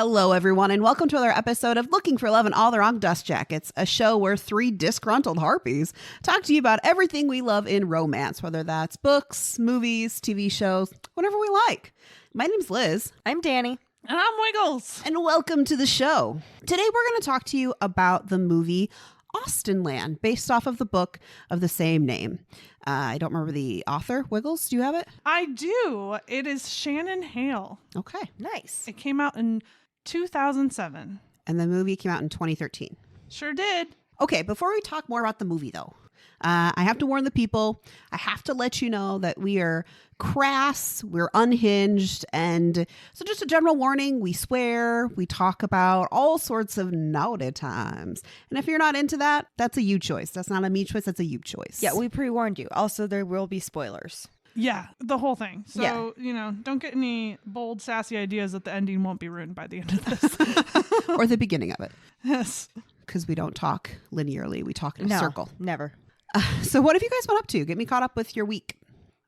Hello, everyone, and welcome to another episode of Looking for Love in All the Wrong Dust Jackets, a show where three disgruntled harpies talk to you about everything we love in romance, whether that's books, movies, TV shows, whatever we like. My name's Liz. I'm Danny. And I'm Wiggles. And welcome to the show. Today, we're going to talk to you about the movie Austenland, based off of the book of the same name. I don't remember the author. Wiggles, do you have it? I do. It is Shannon Hale. Okay. Nice. It came out in 2007. And the movie came out in 2013. Sure did. Okay, before we talk more about the movie, though, I have to warn the people. I have to let you know that we are crass, we're unhinged, and so just a general warning, we swear, we talk about all sorts of naughty times. And if you're not into that, that's a you choice. That's not a me choice, that's a you choice. Yeah, we pre-warned you. Also, there will be spoilers. Yeah, the whole thing. So, Yeah. Don't get any bold, sassy ideas that the ending won't be ruined by the end of this. Or the beginning of it. Yes. Because we don't talk linearly, we talk in a circle. Never. So what have you guys been up to? Get me caught up with your week.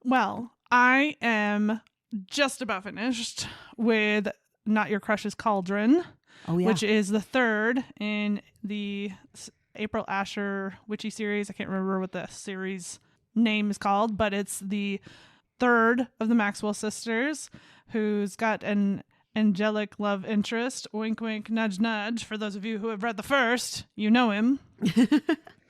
Well, I am just about finished with Not Your Crush's Cauldron, Oh, yeah. which is the third in the April Asher Witchy series. I can't remember what the series name is called, but it's the third of the Maxwell sisters, who's got an angelic love interest. Wink, wink, nudge, nudge. For those of you who have read the first, you know him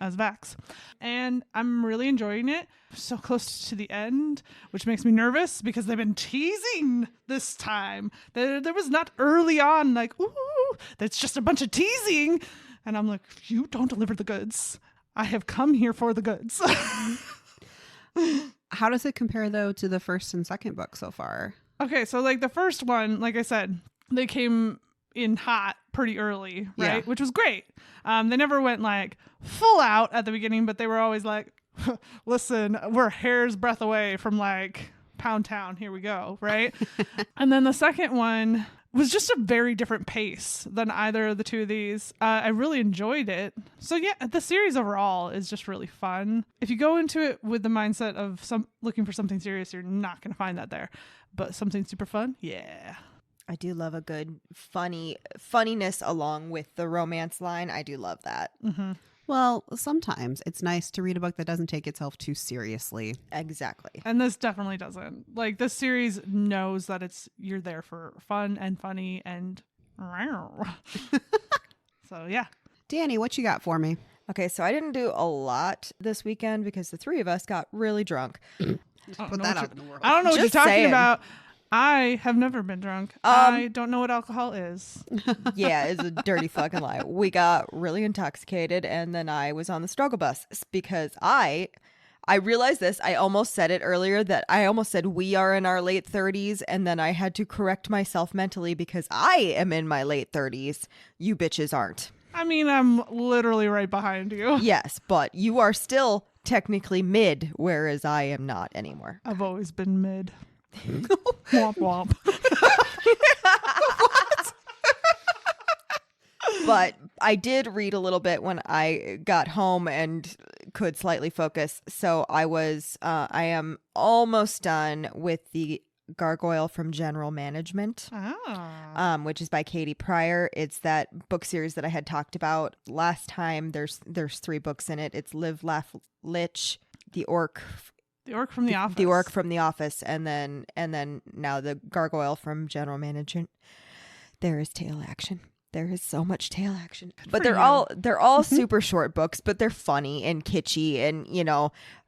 as Vax. And I'm really enjoying it. So close to the end, which makes me nervous because they've been teasing this time. There was not early on like, ooh, that's just a bunch of teasing. And I'm like, you don't deliver the goods. I have come here for the goods. How does it compare, though, to the first and second book so far? Okay, so like the first one, like I said, they came in hot pretty early, right? Yeah. Which was great. They never went like full out at the beginning, but they were always like, listen, we're a hair's breadth away from like Pound Town. Here we go, right? And then the second one was just a very different pace than either of the two of these. I really enjoyed it. So yeah, the series overall is just really fun. If you go into it with the mindset of looking for something serious, you're not going to find that there. But something super fun, yeah. I do love a good funniness along with the romance line. I do love that. Mm-hmm. Well, sometimes it's nice to read a book that doesn't take itself too seriously. Exactly. And this definitely doesn't. Like, this series knows that you're there for fun and funny and so yeah. Danny, what you got for me? Okay, so I didn't do a lot this weekend because the three of us got really drunk. Put that out in the world. I don't know what you're Just talking saying. about. I have never been drunk. I don't know what alcohol is. Yeah, it's a dirty fucking lie. We got really intoxicated, and then I was on the struggle bus because I realized this. I almost said it earlier that I almost said we are in our late 30s, and then I had to correct myself mentally because I am in my late 30s. You bitches aren't. I mean, I'm literally right behind you. Yes, but you are still technically mid, whereas I am not anymore. I've always been mid. Womp womp. But I did read a little bit when I got home and could slightly focus. So I am almost done with the Gargoyle from General Management, which is by Katie Pryor. It's that book series that I had talked about last time. There's 3 books in it. It's Live, Laugh, Lich, The Orc from the Office. The Orc from The Office, and then now the Gargoyle from General Management. There is tail action. There is so much tail action. But they're all super short books, but they're funny and kitschy, and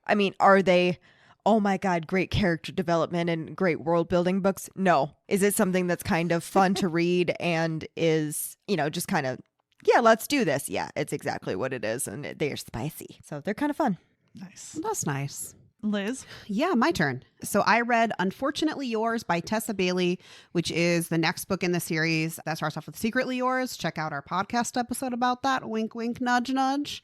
I mean, are they, oh my God, great character development and great world building books? No. Is it something that's kind of fun to read and is, just kind of, yeah, let's do this. Yeah, it's exactly what it is, and they're spicy. So they're kind of fun. Nice. That's nice. Liz? Yeah, my turn. So I read Unfortunately Yours by Tessa Bailey, which is the next book in the series that starts off with Secretly Yours. Check out our podcast episode about that. Wink, wink, nudge, nudge.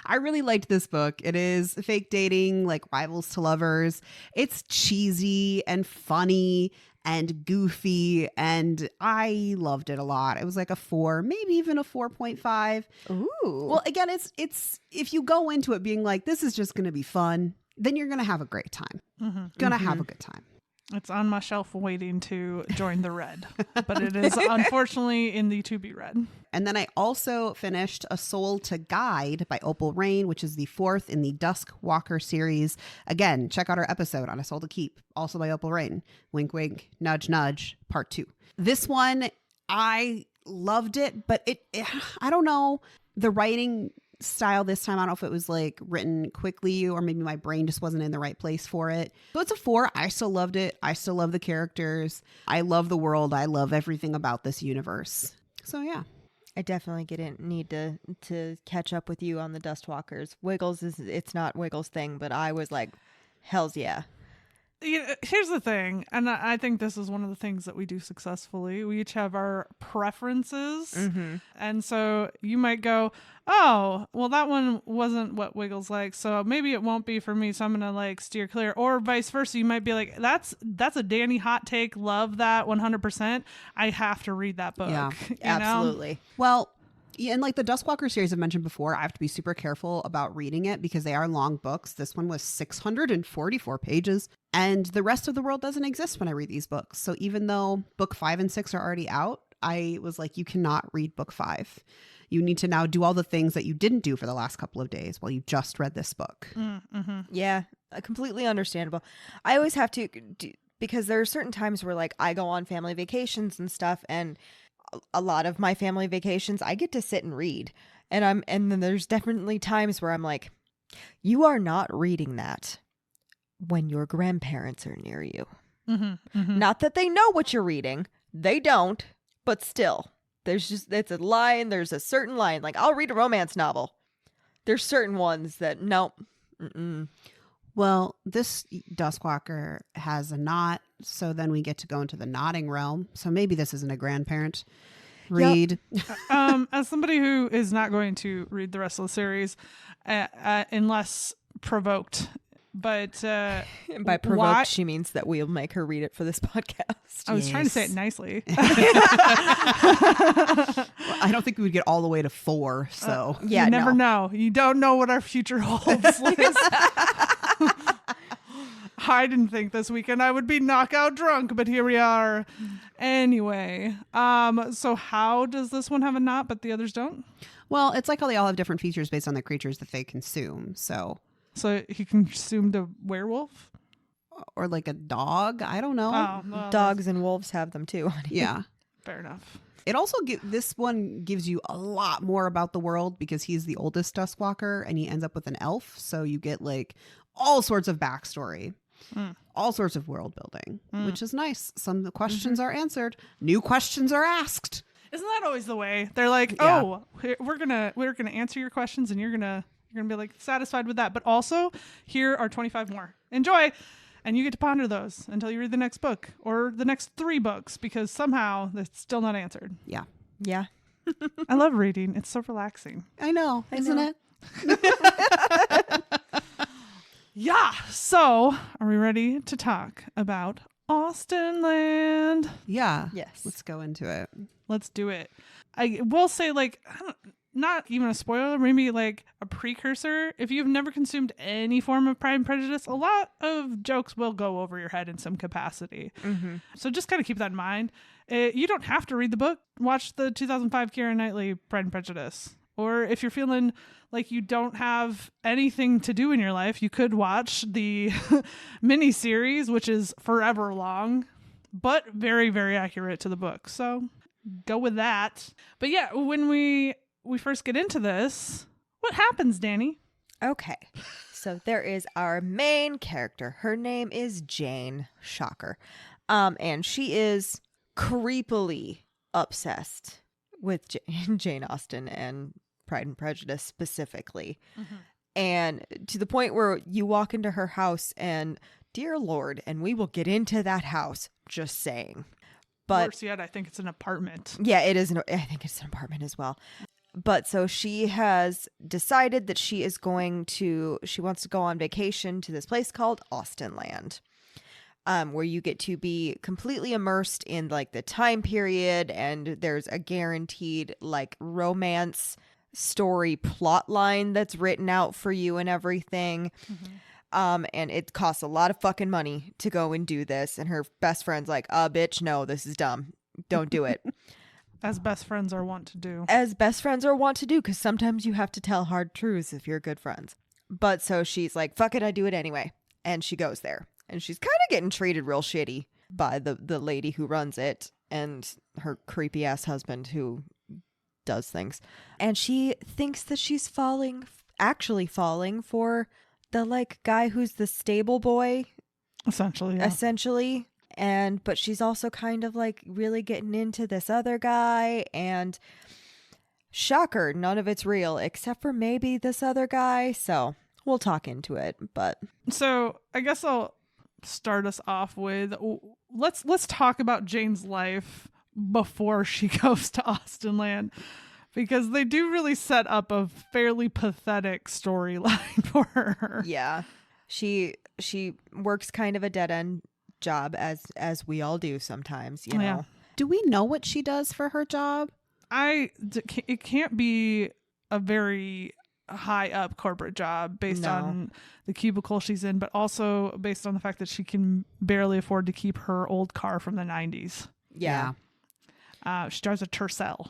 I really liked this book. It is fake dating, like rivals to lovers. It's cheesy and funny and goofy, and I loved it a lot. It was like a 4, maybe even a 4.5. Ooh. Well, again, it's if you go into it being like, this is just going to be fun, then you're going to have a great time. Mm-hmm. Gonna have a good time. It's on my shelf waiting to join the read, but it is unfortunately in the to be read. And then I also finished A Soul to Guide by Opal Rain, which is the 4th in the Dusk Walker series. Again, check out our episode on A Soul to Keep, also by Opal Rain. Wink, wink, nudge, nudge, part 2. This one, I loved it, but I don't know, the writing style this time, I don't know if it was like written quickly or maybe my brain just wasn't in the right place for it. So it's a 4. I still loved it. I still love the characters. I love the world. I love everything about this universe. So yeah. I definitely need to catch up with you on the Dustwalkers. It's not Wiggles' thing, but I was like, hell's yeah. Here's the thing, and I think this is one of the things that we do successfully. We each have our preferences, and so you might go, oh, well, that one wasn't what Wiggles likes, so maybe it won't be for me, so I'm gonna like steer clear, or vice versa. You might be like, that's a Danny hot take, love that 100%. I have to read that book. Yeah, absolutely. Well, and like the Duskwalker series I've mentioned before, I have to be super careful about reading it because they are long books. This one was 644 pages, and the rest of the world doesn't exist when I read these books. So even though book 5 and 6 are already out, I was like, you cannot read book 5. You need to now do all the things that you didn't do for the last couple of days while you just read this book. Yeah, completely understandable. I always have to, because there are certain times where like I go on family vacations and stuff, and a lot of my family vacations I get to sit and read, and then there's definitely times where I'm like, you are not reading that when your grandparents are near you. Not that they know what you're reading, they don't, but still there's a certain line, like I'll read a romance novel, there's certain ones that nope. Well, this Duskwalker has a knot, so then we get to go into the knotting realm. So maybe this isn't a grandparent read. Yep. As somebody who is not going to read the rest of the series, unless provoked, but and by provoked, she means that we'll make her read it for this podcast. I was trying to say it nicely. Well, I don't think we would get all the way to 4. So yeah, you never know. You don't know what our future holds. Liz. I didn't think this weekend I would be knockout drunk, but here we are. Anyway, so how does this one have a knot, but the others don't? Well, it's like how they all have different features based on the creatures that they consume. So he consumed a werewolf? Or like a dog. I don't know. Oh, well, dogs and wolves have them too, honey. Yeah. Fair enough. It also this one gives you a lot more about the world because he's the oldest Duskwalker and he ends up with an elf. So you get like all sorts of backstory, all sorts of world building, which is nice. Some of the questions are answered. New questions are asked. Isn't that always the way? They're like, oh, we're gonna answer your questions and you're gonna be like satisfied with that. But also here are 25 more. Enjoy. And you get to ponder those until you read the next book or the next 3 books because somehow it's still not answered. Yeah. Yeah. I love reading. It's so relaxing. I know. Isn't it? Yeah. So are we ready to talk about Austenland? Yeah. Yes. Let's go into it. Let's do it. I will say, like, not even a spoiler, maybe like a precursor. If you've never consumed any form of Pride and Prejudice, a lot of jokes will go over your head in some capacity. So just kind of keep that in mind. You don't have to read the book. Watch the 2005 Keira Knightley Pride and Prejudice. Or if you're feeling like you don't have anything to do in your life, you could watch the mini series, which is forever long, but very, very accurate to the book. So go with that. But yeah, when we first get into this, what happens, Danny? Okay. So there is our main character. Her name is Jane. Shocker. And she is creepily obsessed with Jane Austen and Pride and Prejudice specifically. And to the point where you walk into her house and, dear Lord, and we will get into that house, just saying. But worse yet, I think it's an apartment. Yeah, it is. I think it's an apartment as well. But so she has decided that she wants to go on vacation to this place called Austenland, where you get to be completely immersed in like the time period, and there's a guaranteed like romance story plot line that's written out for you and everything. And it costs a lot of fucking money to go and do this. And her best friend's like, bitch, no, this is dumb. Don't do it. As best friends are wont to do. As best friends are wont to do, because sometimes you have to tell hard truths if you're good friends. But so she's like, fuck it, I do it anyway. And she goes there. And she's kind of getting treated real shitty by the lady who runs it and her creepy ass husband who does things. And she thinks that she's actually falling for the like guy who's the stable boy. Essentially, yeah. But she's also kind of like really getting into this other guy, and shocker, none of it's real except for maybe this other guy. So we'll talk into it. But so I guess I'll start us off with let's talk about Jane's life before she goes to Austenland, because they do really set up a fairly pathetic storyline for her. Yeah, she works kind of a dead end job as we all do sometimes, you know. Yeah. Do we know what she does for her job? It can't be a very high up corporate job based on the cubicle she's in, but also based on the fact that she can barely afford to keep her old car from the 90s. Yeah. She drives a Tercel.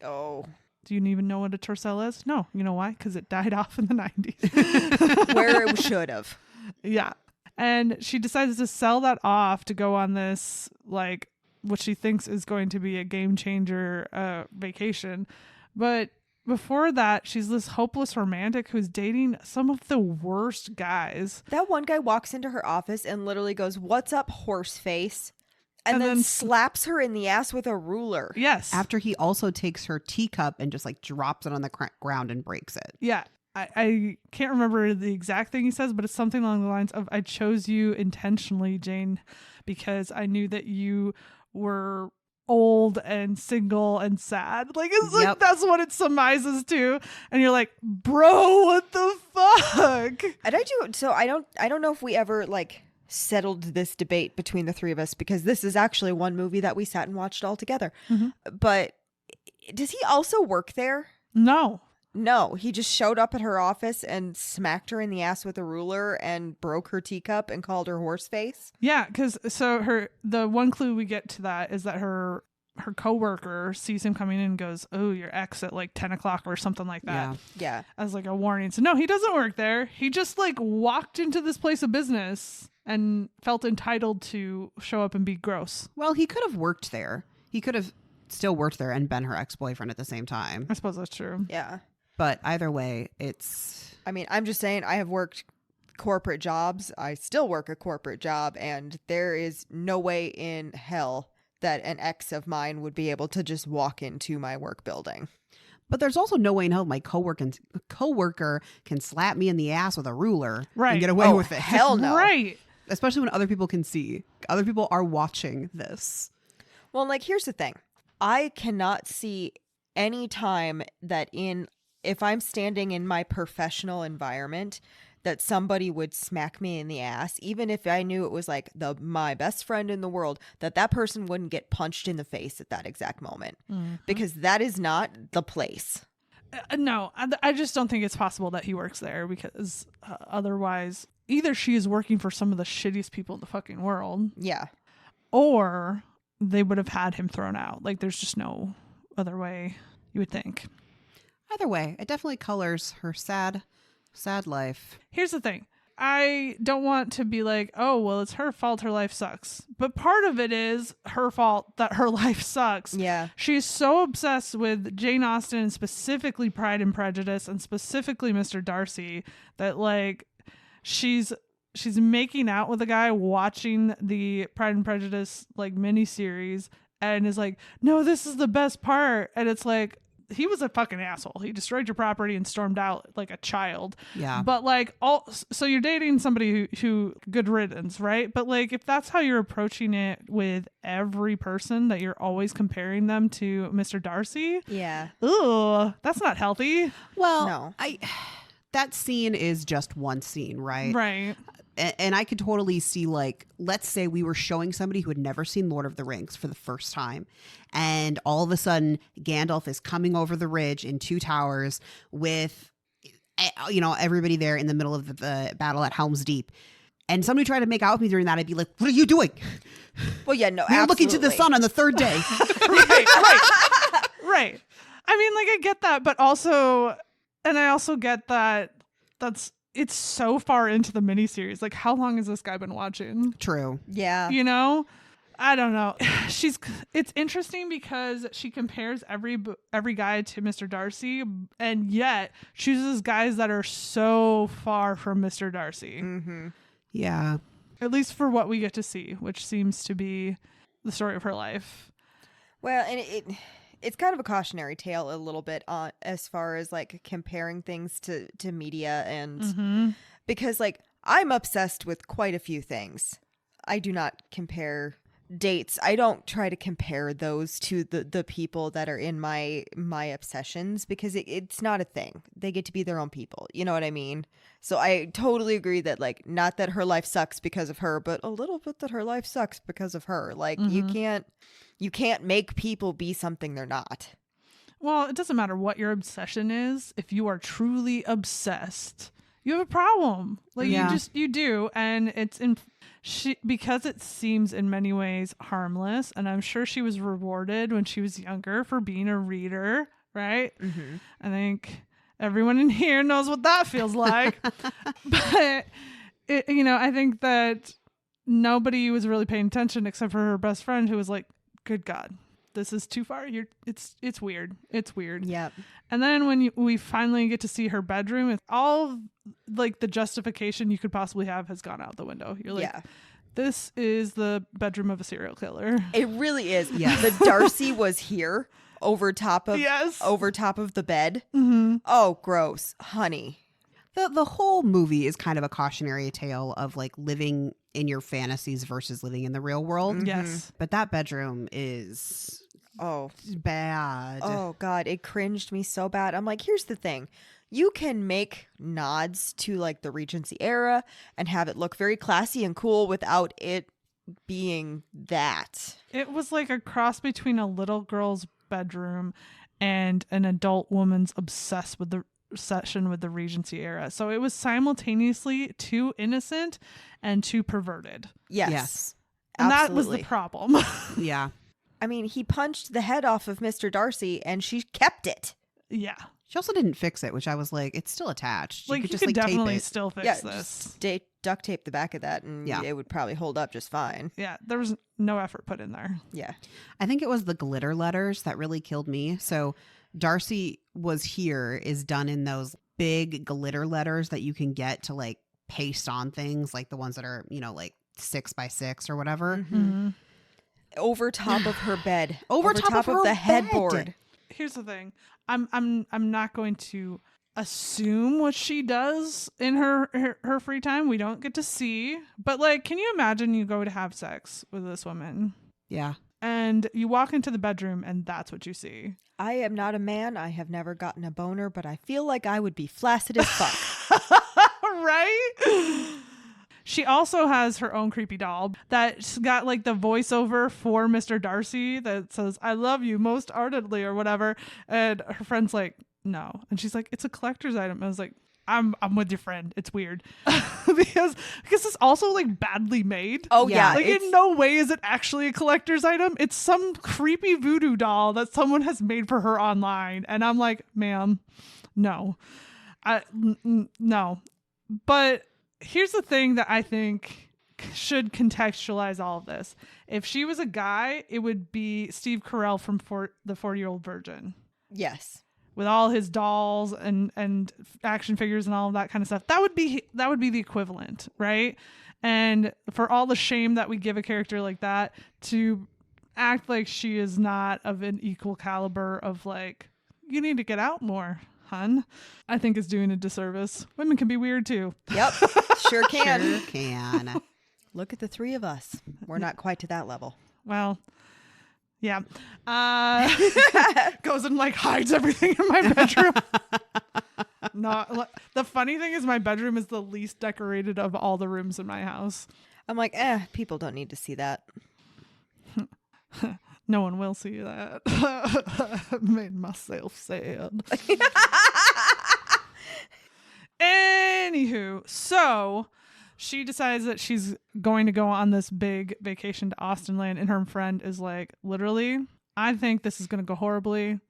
Oh. Do you even know what a Tercel is? No. You know why? Because it died off in the 90s. Where it should have. Yeah. And she decides to sell that off to go on this, like, what she thinks is going to be a game changer vacation. But before that, she's this hopeless romantic who's dating some of the worst guys. That one guy walks into her office and literally goes, "What's up, horse face?" And then slaps her in the ass with a ruler. Yes. After he also takes her teacup and just like drops it on the ground and breaks it. Yeah. I can't remember the exact thing he says, but it's something along the lines of, "I chose you intentionally, Jane, because I knew that you were old and single and sad." Like, it's like, that's what it surmises to. And you're like, bro, what the fuck? And I don't know if we ever like settled this debate between the three of us, because this is actually one movie that we sat and watched all together. Mm-hmm. But does he also work there? No, he just showed up at her office and smacked her in the ass with a ruler and broke her teacup and called her horse face. Yeah, because the one clue we get to that is that her coworker sees him coming in and goes, "Oh, your ex at like 10 o'clock or something like that." Yeah. As like a warning. So no, he doesn't work there. He just like walked into this place of business and felt entitled to show up and be gross. Well, he could have worked there. He could have still worked there and been her ex-boyfriend at the same time. I suppose that's true. Yeah. But either way, it's... I mean, I'm just saying, I have worked corporate jobs. I still work a corporate job, and there is no way in hell that an ex of mine would be able to just walk into my work building. But there's also no way in hell my coworker can slap me in the ass with a ruler and get away with it. Hell no. Right. Especially when other people can see. Other people are watching this. Well, like, here's the thing. I cannot see any time that if I'm standing in my professional environment, that somebody would smack me in the ass, even if I knew it was like my best friend in the world, that person wouldn't get punched in the face at that exact moment, because that is not the place. No, I just don't think it's possible that he works there, because otherwise either she is working for some of the shittiest people in the fucking world. Yeah. Or they would have had him thrown out. Like, there's just no other way, you would think. Either way, it definitely colors her sad life. Here's the thing. I don't want to be like, oh, well, it's her fault her life sucks. But part of it is her fault that her life sucks. Yeah. She's so obsessed with Jane Austen, and specifically Pride and Prejudice, and specifically Mr. Darcy, that like she's making out with a guy watching the Pride and Prejudice like miniseries, and is like, no, this is the best part. And it's like, he was a fucking asshole. He destroyed your property and stormed out like a child. Yeah. But like, so you're dating somebody who good riddance, right? But like, if that's how you're approaching it with every person, that you're always comparing them to Mr. Darcy. Yeah. Ugh, that's not healthy. Well, No. That scene is just one scene, right? Right. And I could totally see, like, let's say we were showing somebody who had never seen Lord of the Rings for the first time, and all of a sudden Gandalf is coming over the ridge in Two Towers with everybody there in the middle of the battle at Helm's Deep, and somebody tried to make out with me during that, I'd be like, "What are you doing?" Well, yeah, no, You're looking to the sun on the third day. Right. I mean, like, I get that, but also, and I also get that it's so far into the miniseries. Like, how long has this guy been watching? True. Yeah. You know? I don't know. It's interesting because she compares every guy to Mr. Darcy, and yet chooses guys that are so far from Mr. Darcy. Mm-hmm. Yeah. At least for what we get to see, which seems to be the story of her life. Well, and it's kind of a cautionary tale a little bit on as far as like comparing things to media, and because like I'm obsessed with quite a few things. I do not compare dates. I don't try to compare those to the people that are in my obsessions, because it's not a thing. They get to be their own people. You know what I mean? So I totally agree that, like, not that her life sucks because of her, but a little bit that her life sucks because of her. Like, you can't make people be something they're not. Well, it doesn't matter what your obsession is. If you are truly obsessed, you have a problem. Like, you do. And it's because it seems in many ways harmless. And I'm sure she was rewarded when she was younger for being a reader, right? Mm-hmm. I think everyone in here knows what that feels like. But, I think that nobody was really paying attention except for her best friend, who was like, good God, this is too far. It's weird. It's weird. Yeah. And then when we finally get to see her bedroom, it's all like the justification you could possibly have has gone out the window. You're like, this is the bedroom of a serial killer. It really is. Yes. The Darcy was here over top of the bed. Mm-hmm. Oh, gross, honey. The whole movie is kind of a cautionary tale of like living in your fantasies versus living in the real world. Mm-hmm. Yes. But that bedroom is bad. Oh God, it cringed me so bad. I'm like, here's the thing. You can make nods to like the Regency era and have it look very classy and cool without it being that. It was like a cross between a little girl's bedroom and an adult woman's obsessed with the obsession with the Regency era. So it was simultaneously too innocent and too perverted. Yes. And absolutely. that was the problem. Yeah. I mean, he punched the head off of Mr. Darcy and she kept it. Yeah. She also didn't fix it, which I was like, it's still attached. Like, you could you just could like definitely tape it. still fix this. Just duct tape the back of that and it would probably hold up just fine. Yeah, there was no effort put in there. Yeah. I think it was the glitter letters that really killed me. So Darcy was here is done in those big glitter letters that you can get to like paste on things, like the ones that are, like 6x6 or whatever. Mm-hmm. Over top of her bed. Over top of the headboard. Here's the thing. I'm not going to assume what she does in her free time. We don't get to see. But like, can you imagine you go to have sex with this woman? Yeah. And you walk into the bedroom and that's what you see. I am not a man. I have never gotten a boner, but I feel like I would be flaccid as fuck. Right? She also has her own creepy doll that's got like the voiceover for Mr. Darcy that says, "I love you most ardently," or whatever. And her friend's like, "No." And she's like, "It's a collector's item." I was like, I'm with your friend. It's weird. because it's also like badly made. Oh yeah. Like in no way is it actually a collector's item. It's some creepy voodoo doll that someone has made for her online. And I'm like, ma'am, no. No. But here's the thing that I think should contextualize all of this. If she was a guy, it would be Steve Carell from The 40-Year-Old Virgin. Yes. With all his dolls and action figures and all of that kind of stuff. That would be the equivalent, right? And for all the shame that we give a character like that, to act like she is not of an equal caliber of like, you need to get out more, hun, I think is doing a disservice. Women can be weird too. Yep. Sure can. Sure can. Look at the three of us. We're not quite to that level. Well, yeah. Goes and like hides everything in my bedroom. No, the funny thing is my bedroom is the least decorated of all the rooms in my house. I'm like, people don't need to see that. No one will see that. I made myself sad. Anywho, so she decides that she's going to go on this big vacation to Austenland, and her friend is like, literally, I think this is going to go horribly,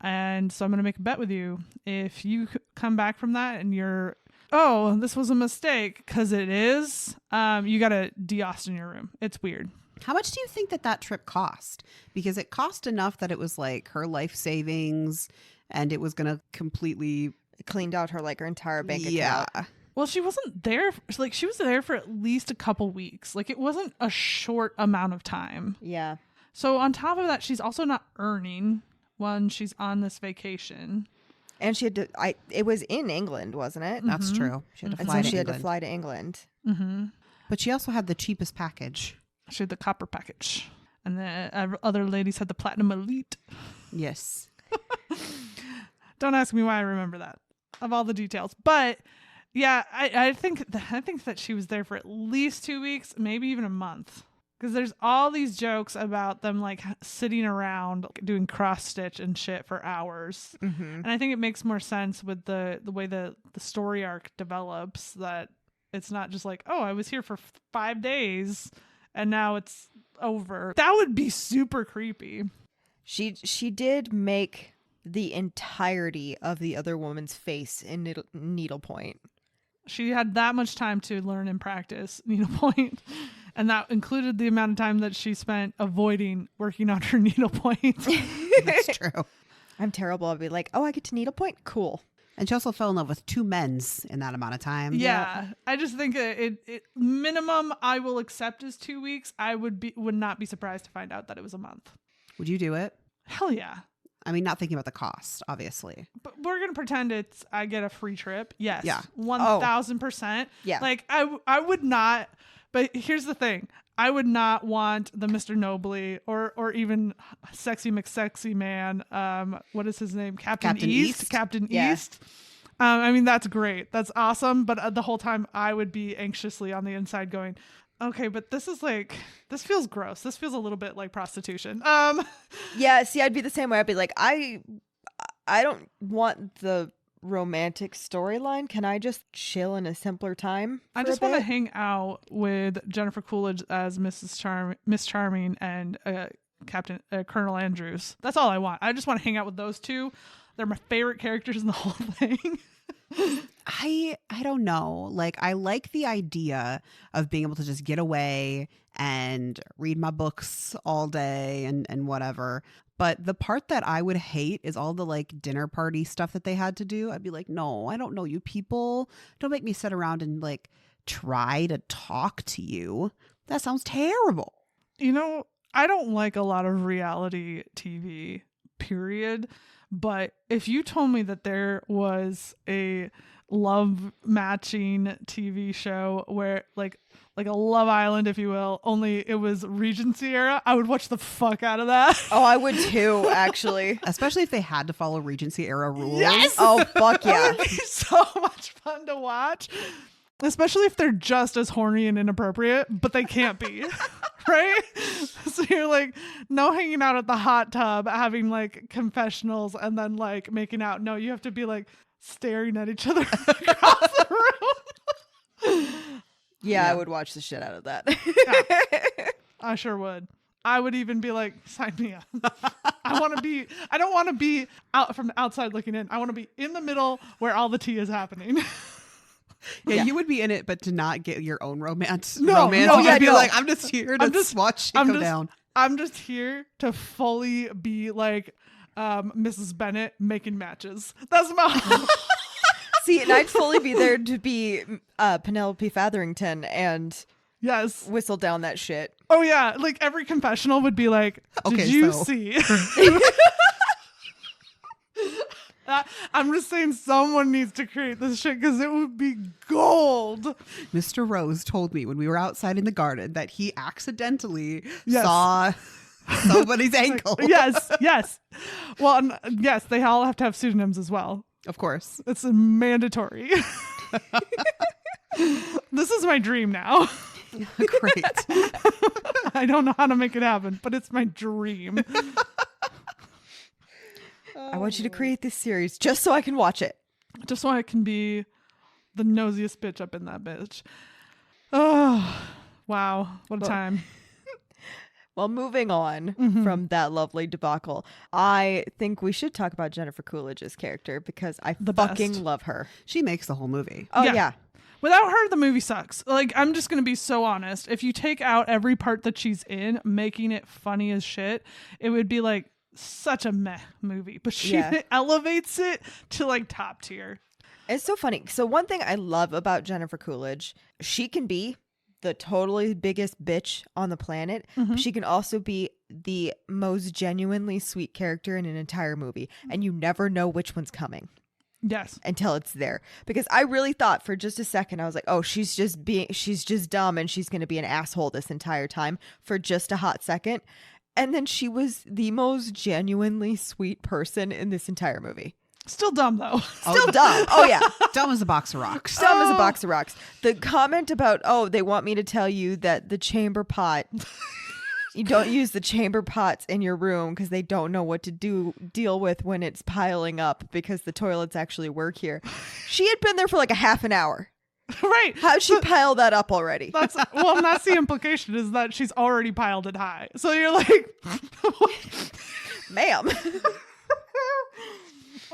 and so I'm going to make a bet with you. If you come back from that and you're, oh, this was a mistake, because it is, you got to de-Austen your room. It's weird. How much do you think that trip cost? Because it cost enough that it was like her life savings, and it was going to completely cleaned out her entire bank account. Yeah. Well, she wasn't there. She was there for at least a couple weeks. It wasn't a short amount of time. Yeah. So on top of that, she's also not earning when she's on this vacation. And she had to, it was in England, wasn't it? That's true. She had to And fly so to she had to England. fly to England. Mm-hmm. But she also had the cheapest package. She had the copper package. And the other ladies had the platinum elite. Yes. Don't ask me why I remember that, of all the details. But yeah, I think that she was there for at least 2 weeks, maybe even a month. Because there's all these jokes about them sitting around doing cross stitch and shit for hours. Mm-hmm. And I think it makes more sense with the way the story arc develops, that it's not just oh, I was here for 5 days and now it's over. That would be super creepy. She did make the entirety of the other woman's face in needlepoint. She had that much time to learn and practice needlepoint. And that included the amount of time that she spent avoiding working on her needlepoint. That's true. I'm terrible. I'll be like, oh, I get to needlepoint? Cool. And she also fell in love with 2 men's in that amount of time. Yeah. I just think it minimum I will accept is 2 weeks. I would not be surprised to find out that it was a month. Would you do it? Hell yeah. I mean, not thinking about the cost, obviously. But we're going to pretend I get a free trip. Yes. Yeah. 1,000%. Yeah. I would not, but here's the thing. I would not want the Mr. Nobly or even Sexy McSexy Man. What is his name? Captain East. Captain Yeah. East. I mean, that's great. That's awesome. But the whole time I would be anxiously on the inside going, okay, but this is this feels gross. This feels a little bit like prostitution. Yeah, see, I'd be the same way. I'd be like, I don't want the romantic storyline. Can I just chill in a simpler time? I just want to hang out with Jennifer Coolidge as Miss Charming and Colonel Andrews. That's all I want. I just want to hang out with those two. They're my favorite characters in the whole thing. I don't know. I like the idea of being able to just get away and read my books all day and whatever. But the part that I would hate is all the dinner party stuff that they had to do. I'd be like, no, I don't know you people. Don't make me sit around and try to talk to you. That sounds terrible. I don't like a lot of reality TV, period. But if you told me that there was a love matching TV show where like a Love Island, if you will, only it was Regency era, I would watch the fuck out of that. Oh, I would too, actually. Especially if they had to follow Regency era rules. Yes! Oh, fuck yeah. It would be so much fun to watch. Especially if they're just as horny and inappropriate, but they can't be. Right? So you're no hanging out at the hot tub, having confessionals and then making out. No, you have to be staring at each other across the room. Yeah, I would watch the shit out of that. Yeah, I sure would. I would even be sign me up. I don't want to be out from the outside looking in. I want to be in the middle where all the tea is happening. Yeah, you would be in it, but to not get your own romance. No, You'd be I'm just here to watch it go down. I'm just here to fully be Mrs. Bennett making matches. That's my... See, and I'd fully be there to be Penelope Featherington and yes, whistle down that shit. Oh yeah, every confessional would be did okay, you so. see? I'm just saying someone needs to create this shit because it would be gold. Mr. Rose told me when we were outside in the garden that he accidentally Yes. saw somebody's ankle. Yes. Well, yes, they all have to have pseudonyms as well. Of course. It's mandatory. This is my dream now. Great. I don't know how to make it happen, but it's my dream. I want you to create this series just so I can watch it. Just so I can be the nosiest bitch up in that bitch. Oh, wow. What a time. Well, moving on from that lovely debacle, I think we should talk about Jennifer Coolidge's character because I fucking love her. She makes the whole movie. Oh, yeah. Without her, the movie sucks. Like, I'm just going to be so honest. If you take out every part that she's in, making it funny as shit, it would be like such a meh movie. But she elevates it to like top tier. It's so funny. So one thing I love about Jennifer Coolidge, she can be the totally biggest bitch on the planet. She can also be the most genuinely sweet character in an entire movie. And you never know which one's coming. Yes. Until it's there. Because I really thought for just a second, I was like, oh, she's just dumb and she's going to be an asshole this entire time for just a hot second. And then she was the most genuinely sweet person in this entire movie. Still dumb, though. Still dumb. Oh, yeah. Dumb as a box of rocks. Dumb as a box of rocks. The comment about, oh, they want me to tell you that the chamber pot, you don't use the chamber pots in your room because they don't know what to deal with when it's piling up because the toilets actually work here. She had been there for like a half an hour. Right. How'd she pile that up already? That's the implication is that she's already piled it high. So you're like, ma'am.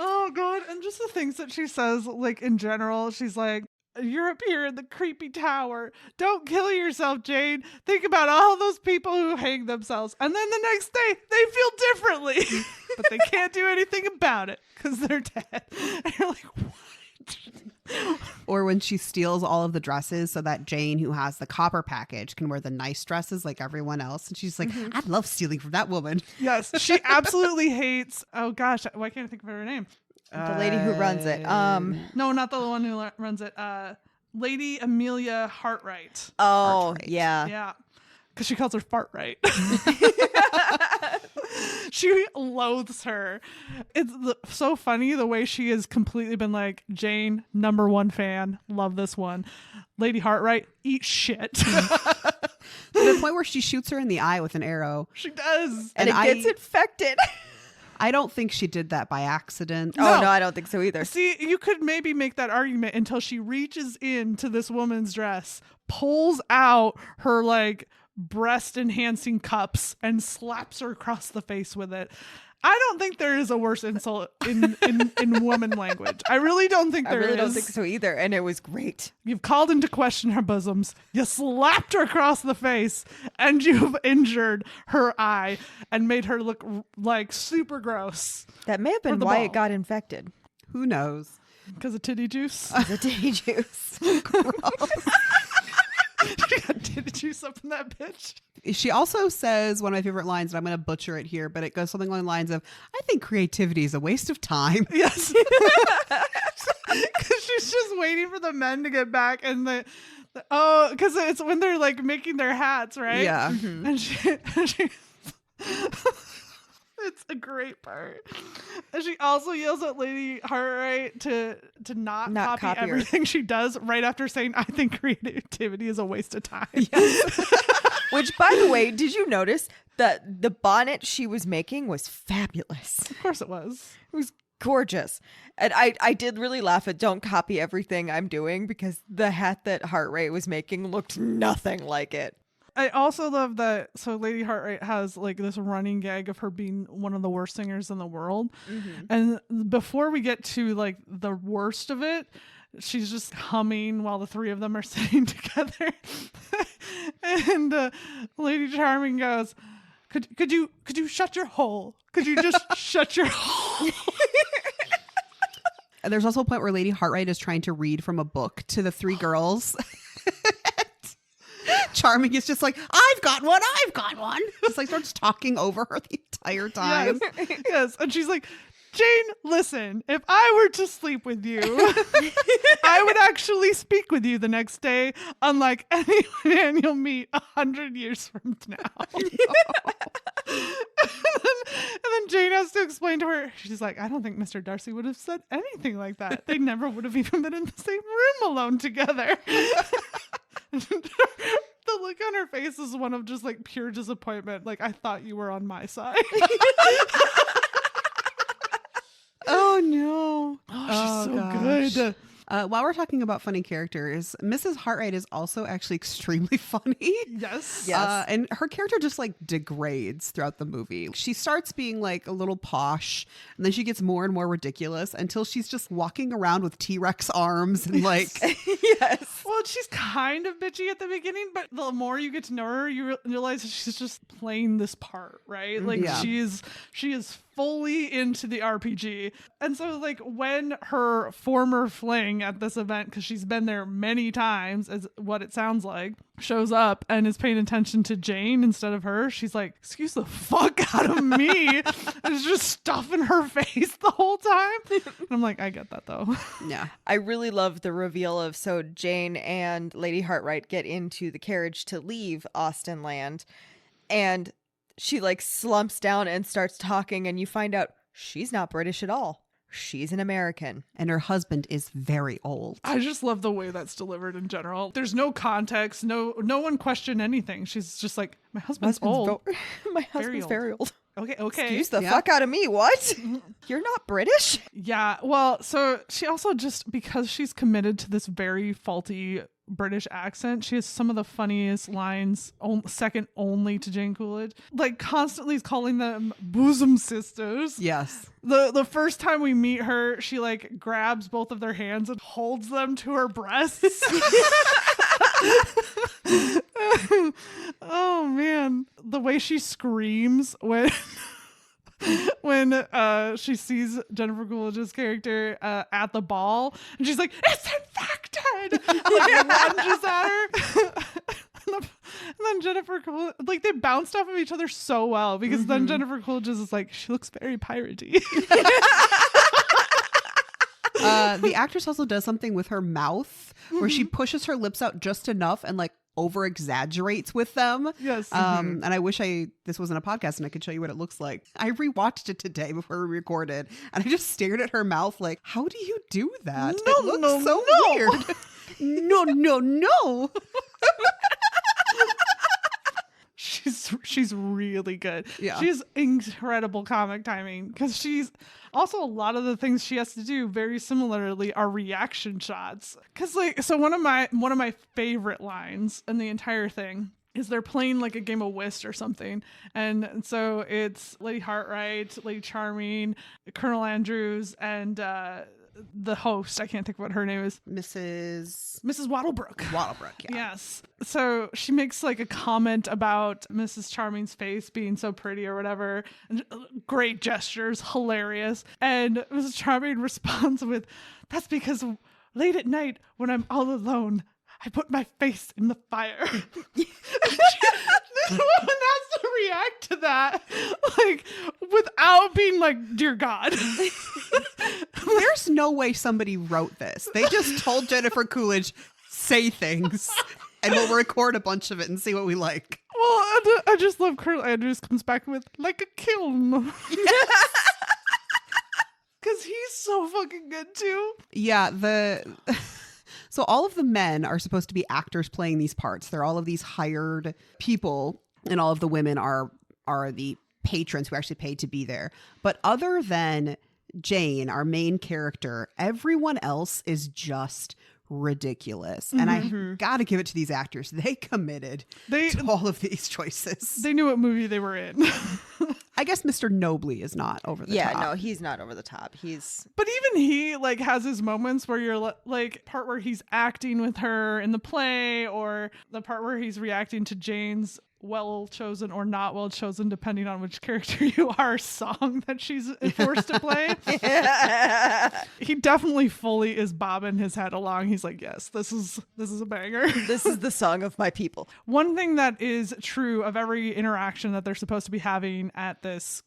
Oh, God. And just the things that she says, like, in general, she's like, you're up here in the creepy tower. Don't kill yourself, Jane. Think about all those people who hang themselves. And then the next day, they feel differently. But they can't do anything about it because they're dead. And you're like, what? Or when she steals all of the dresses so that Jane, who has the copper package, can wear the nice dresses like everyone else. And she's like, I love stealing from that woman. Yes, she absolutely hates. Oh, gosh. Why can't I think of her name? The lady who runs it. No, not the one who runs it. Lady Amelia Hartright. Oh, Hartright. yeah. Yeah. Because she calls her Fartright. She loathes her. It's so funny the way she has completely been like, Jane, #1 fan, love this one. Lady Hartright, eat shit. To the point where she shoots her in the eye with an arrow. She does. And it gets infected. I don't think she did that by accident. Oh, no, I don't think so either. See, you could maybe make that argument until she reaches into this woman's dress, pulls out her like breast enhancing cups and slaps her across the face with it. I don't think there is a worse insult in woman language. I really don't think there is. I really don't think so either. And it was great. You've called into question her bosoms. You slapped her across the face and you've injured her eye and made her look like super gross. That may have been why it got infected. Who knows? Because of titty juice? The titty juice. Gross. She got titty juice up in that bitch. She also says one of my favorite lines, and I'm going to butcher it here, but it goes something along the lines of, I think creativity is a waste of time. Yes. Because she's just waiting for the men to get back and because it's when they're like making their hats, right? Yeah. Mm-hmm. And she it's a great part. And she also yells at Lady Hartright to not copy everything she does right after saying, I think creativity is a waste of time. Yes. Which, by the way, did you notice that the bonnet she was making was fabulous? Of course it was. It was gorgeous. And I did really laugh at don't copy everything I'm doing because the hat that Hartright was making looked nothing like it. I also love that. So Lady Hartright has like this running gag of her being one of the worst singers in the world. Mm-hmm. And before we get to like the worst of it, she's just humming while the three of them are sitting together. And Lady Charming goes, could you shut your hole? Could you just shut your hole? And there's also a point where Lady Hartright is trying to read from a book to the three girls. Charming is just like, I've got one. Just like starts talking over her the entire time. Yes. Yes. And she's like, Jane, listen, if I were to sleep with you, I would actually speak with you the next day, unlike any man you'll meet 100 years from now. and then Jane has to explain to her, she's like, I don't think Mr. Darcy would have said anything like that. They never would have even been in the same room alone together. The look on her face is one of just like pure disappointment. Like, I thought you were on my side. Oh no. Oh, she's so good. While we're talking about funny characters, Mrs. Hartright is also actually extremely funny. Yes. And her character just like degrades throughout the movie. She starts being like a little posh, and then she gets more and more ridiculous until she's just walking around with T-Rex arms and like Yes. Well, she's kind of bitchy at the beginning, but the more you get to know her, you realize that she's just playing this part, right? Like Yeah. she is fully into the RPG. And so like when her former fling at this event, because she's been there many times as what it sounds like, shows up and is paying attention to Jane instead of her, she's like, excuse the fuck out of me. And is just stuffing her face the whole time. And I'm like, I get that though. yeah. I really love the reveal of so Jane and Lady Hartright get into the carriage to leave Austenland, and she like slumps down and starts talking, and you find out she's not British at all. She's an American. And her husband is very old. I just love the way that's delivered in general. There's no context, no one questioned anything. She's just like, my husband's old. My husband's old. very old. Okay. Excuse the Yeah. fuck out of me. What? You're not British? Yeah. Well, so she also just, because she's committed to this very faulty British accent, she has some of the funniest lines, second only to Jane Coolidge. Like constantly is calling them bosom sisters. Yes. The first time we meet her, she like grabs both of their hands and holds them to her breasts. Oh man, the way she screams when she sees Jennifer Coolidge's character at the ball, and she's like, "It's infected!" Like lunges at her. And then Jennifer Coolidge, like they bounced off of each other so well, because then Jennifer Coolidge is like, she looks very piratey. The actress also does something with her mouth where she pushes her lips out just enough and like over exaggerates with them. Yes. And I wish this wasn't a podcast and I could show you what it looks like. I rewatched it today before we recorded, and I just stared at her mouth like, how do you do that? No, it looks no, so no. weird. No. She's really good. Yeah. She's incredible comic timing, because she's also, a lot of the things she has to do very similarly are reaction shots. Because like, so one of my favorite lines in the entire thing is they're playing like a game of whist or something, and so it's Lady Hartright, Lady Charming, Colonel Andrews, and the host, I can't think of what her name is, Mrs. Wattlebrook. Wattlebrook, yeah. Yes. So she makes like a comment about Mrs. Charming's face being so pretty or whatever. And great gestures, hilarious. And Mrs. Charming responds with, "That's because late at night when I'm all alone, I put my face in the fire." This woman has to react to that like without being like, dear God. There's no way somebody wrote this. They just told Jennifer Coolidge, say things, and we'll record a bunch of it and see what we like. Well, I just love Colonel Andrews comes back with like a kiln. Because he's so fucking good too. Yeah, so all of the men are supposed to be actors playing these parts. They're all of these hired people, and all of the women are the patrons who actually paid to be there. But other than Jane, our main character, everyone else is just ridiculous. And I gotta give it to these actors. They committed to all of these choices. They knew what movie they were in. I guess Mr. Nobley is not over the top. Yeah, no, he's not over the top. But even he like has his moments where you're like part where he's acting with her in the play, or the part where he's reacting to Jane's well chosen or not well chosen, depending on which character you are, song that she's forced to play. He definitely fully is bobbing his head along. He's like, yes, this is a banger. This is the song of my people. One thing that is true of every interaction that they're supposed to be having at this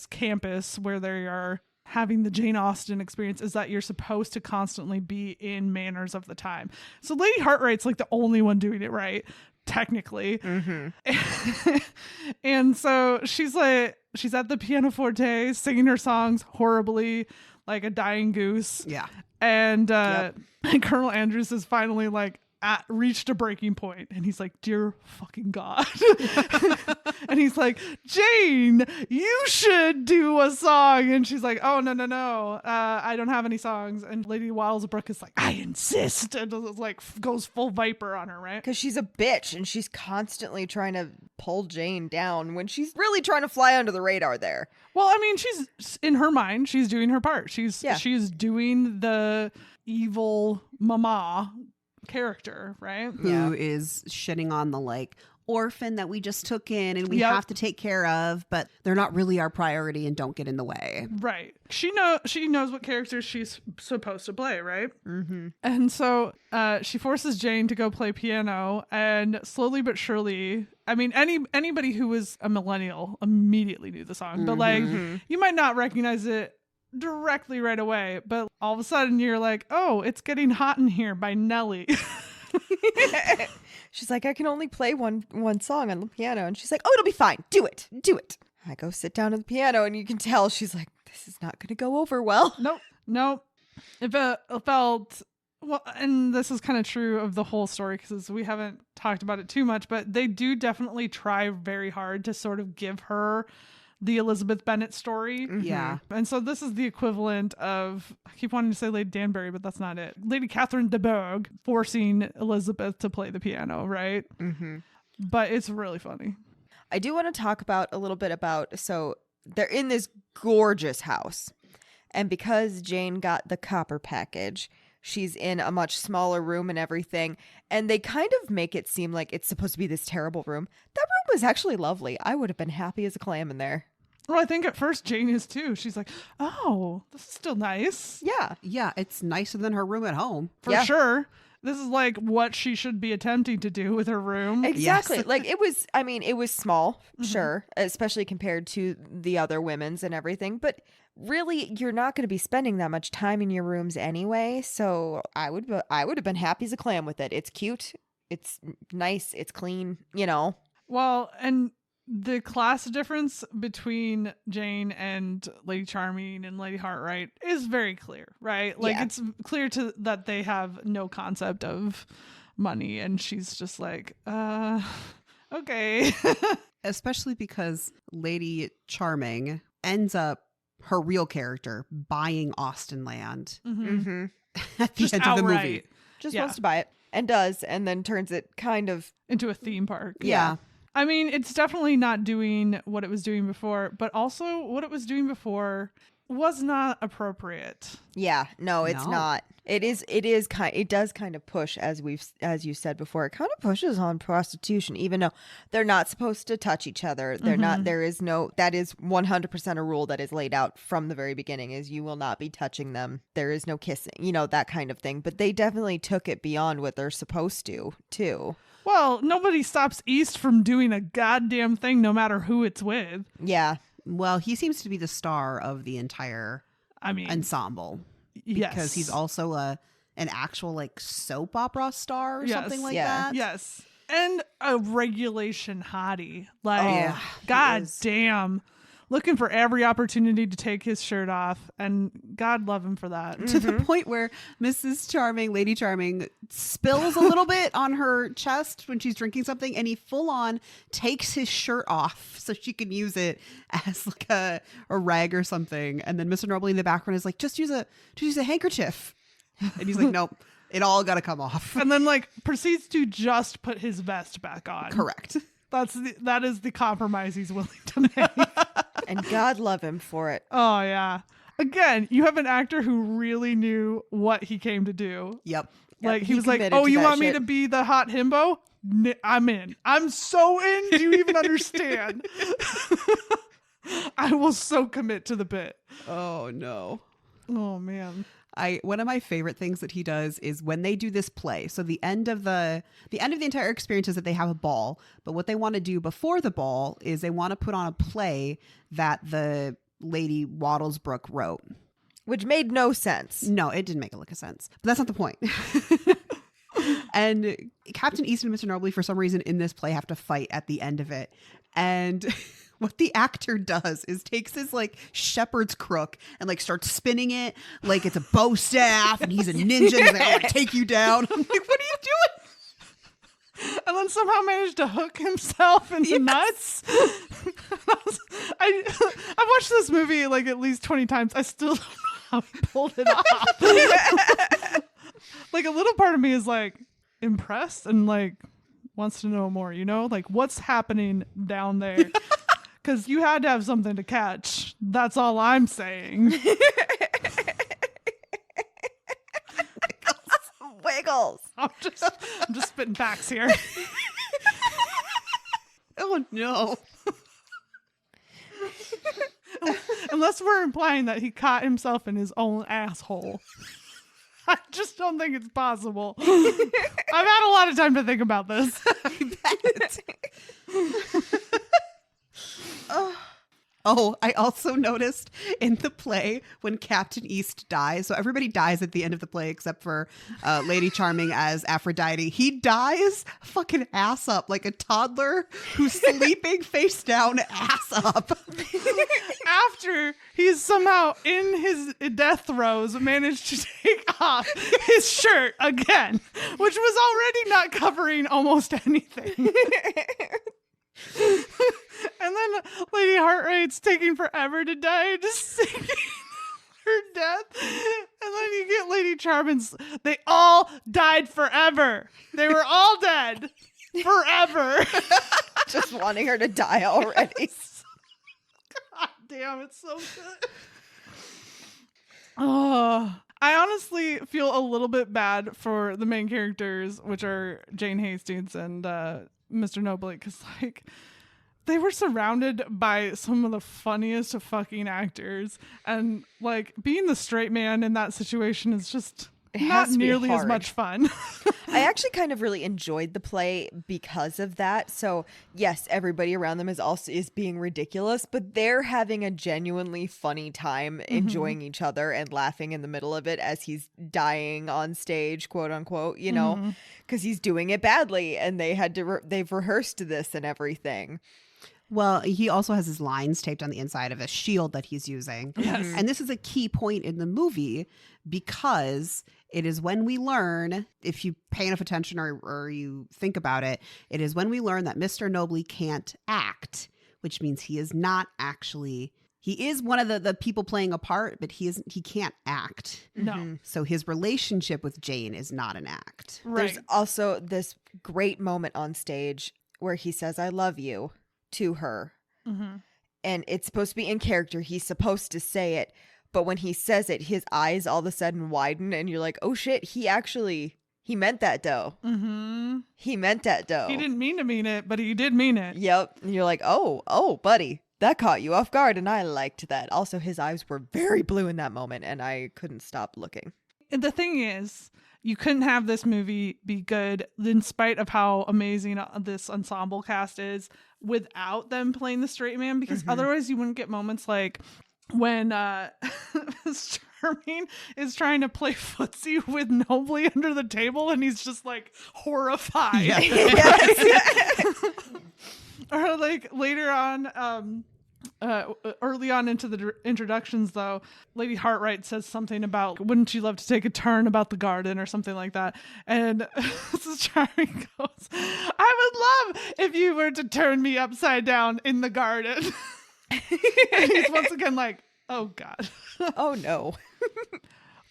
campus where they are having the Jane Austen experience is that you're supposed to constantly be in manners of the time. So Lady Hartright's like the only one doing it right, technically. And so she's at the pianoforte singing her songs horribly, like a dying goose. Yeah. And Colonel Andrews is finally like, reached a breaking point, and he's like, dear fucking God. And he's like, Jane, you should do a song. And she's like, oh, no. I don't have any songs. And Lady Wilesbrook is like, I insist. And it's like goes full Viper on her, right? Because she's a bitch and she's constantly trying to pull Jane down when she's really trying to fly under the radar there. Well, I mean, she's in her mind, she's doing her part. She's doing the evil mama character, right? Who is shitting on the like orphan that we just took in and we have to take care of, but they're not really our priority and don't get in the way. Right. She knows what characters she's supposed to play, right? Mm-hmm. And so she forces Jane to go play piano, and slowly but surely, I mean, anybody who was a millennial immediately knew the song, but like you might not recognize it directly right away, but all of a sudden you're like, oh, It's Getting Hot in Here by Nelly. She's like, I can only play one song on the piano. And she's like, oh, it'll be fine. Do it. I go sit down at the piano, and you can tell she's like, this is not going to go over well. Nope. It felt, well, and this is kind of true of the whole story because we haven't talked about it too much, but they do definitely try very hard to sort of give her the Elizabeth Bennett story. Yeah. And so this is the equivalent of, I keep wanting to say Lady Danbury, but that's not it. Lady Catherine de Bourgh forcing Elizabeth to play the piano, right? Mm-hmm. But it's really funny. I do want to talk about a little bit about, so they're in this gorgeous house. And because Jane got the copper package, she's in a much smaller room and everything. And they kind of make it seem like it's supposed to be this terrible room. That room was actually lovely. I would have been happy as a clam in there. Well, I think at first Jane is too. She's like, oh, this is still nice. Yeah. Yeah, it's nicer than her room at home. For sure. This is like what she should be attempting to do with her room. Exactly. Yes. Like it was small, sure, especially compared to the other women's and everything. But really, you're not going to be spending that much time in your rooms anyway. So I would have been happy as a clam with it. It's cute. It's nice. It's clean, you know. Well, and the class difference between Jane and Lady Charming and Lady Cartwright is very clear, right? Like it's clear that they have no concept of money, and she's just like, okay. Especially because Lady Charming ends up, her real character, buying Austenland at the just end outright. of the movie. Just wants to buy it and does, and then turns it kind of into a theme park. Yeah. I mean, it's definitely not doing what it was doing before, but also what it was doing before was not appropriate. Yeah, no, it's not. It does kind of push, as you said before, it kind of pushes on prostitution, even though they're not supposed to touch each other. They're not, that is 100% a rule that is laid out from the very beginning, is you will not be touching them. There is no kissing, that kind of thing. But they definitely took it beyond what they're supposed to, too. Well, nobody stops East from doing a goddamn thing, no matter who it's with. Yeah. Well, he seems to be the star of the entire ensemble. Yes. Because he's also an actual like soap opera star or something like that. Yes. And a regulation hottie. Like, god damn. Looking for every opportunity to take his shirt off, and God love him for that. To the point where Lady Charming, spills a little bit on her chest when she's drinking something, and he full on takes his shirt off so she can use it as like a rag or something. And then Mr. Norbley in the background is like, just use a handkerchief. And he's like, nope, it all got to come off. And then like proceeds to just put his vest back on. Correct. That is the compromise he's willing to make. And God love him for it. Oh, yeah. Again, you have an actor who really knew what he came to do. Yep. Like, he was like, oh, you want me to be the hot himbo? I'm in. I'm so in. Do you even understand? I will so commit to the bit. Oh, no. Oh, man. One of my favorite things that he does is when they do this play. So the end of the entire experience is that they have a ball, but what they want to do before the ball is they want to put on a play that the Lady Wattlesbrook wrote. Which made no sense. No, it didn't make a lick of sense. But that's not the point. And Captain East and Mr. Norbley, for some reason in this play, have to fight at the end of it. And what the actor does is takes his like shepherd's crook and like starts spinning it like it's a bow staff and he's a ninja and he's like, I'm gonna take you down. I'm like, what are you doing? and then somehow managed to hook himself in the nuts. I've watched this movie like at least 20 times. I still don't know how he pulled it off. Like a little part of me is like impressed and like wants to know more, you know, like what's happening down there. Because you had to have something to catch. That's all I'm saying. Wiggles. I'm just spitting facts here. Oh no. Unless we're implying that he caught himself in his own asshole. I just don't think it's possible. I've had a lot of time to think about this. Oh, I also noticed in the play when Captain East dies, so everybody dies at the end of the play except for Lady Charming as Aphrodite. He dies fucking ass up like a toddler who's sleeping face down, ass up. After he's somehow in his death throes managed to take off his shirt again, which was already not covering almost anything. And then Lady Heartrate's taking forever to die, just singing her death. And then you get Lady Charming's. They all died forever. They were all dead forever. Just wanting her to die already. God damn, it's so good. Oh, I honestly feel a little bit bad for the main characters, which are Jane Hastings and Mr. Nobley, because like they were surrounded by some of the funniest fucking actors, and like being the straight man in that situation is just not nearly as much fun. I actually kind of really enjoyed the play because of that. So yes, everybody around them is being ridiculous, but they're having a genuinely funny time enjoying each other and laughing in the middle of it as he's dying on stage, quote unquote, you know, because he's doing it badly and they've rehearsed this and everything. Well, he also has his lines taped on the inside of a shield that he's using. Yes. And this is a key point in the movie because it is when we learn, if you pay enough attention or you think about it, it is when we learn that Mr. Nobley can't act, which means he is not actually, he is one of the people playing a part, but he can't act. No. So his relationship with Jane is not an act. Right. There's also this great moment on stage where he says, "I love you" to her. And it's supposed to be in character. He's supposed to say it. But when he says it, his eyes all of a sudden widen and you're like, oh shit, he meant that dough. He meant that dough. He didn't mean to mean it, but he did mean it. Yep. And you're like, oh, buddy, that caught you off guard. And I liked that. Also, his eyes were very blue in that moment and I couldn't stop looking. And the thing is, you couldn't have this movie be good in spite of how amazing this ensemble cast is without them playing the straight man, because otherwise you wouldn't get moments like when Miss Charming is trying to play footsie with Nobley under the table and he's just like horrified. Or like later on, early on into the introductions, though, Lady Heartright says something about, wouldn't you love to take a turn about the garden or something like that? And Mrs. Charming goes, I would love if you were to turn me upside down in the garden. And he's once again like, oh God. Oh no.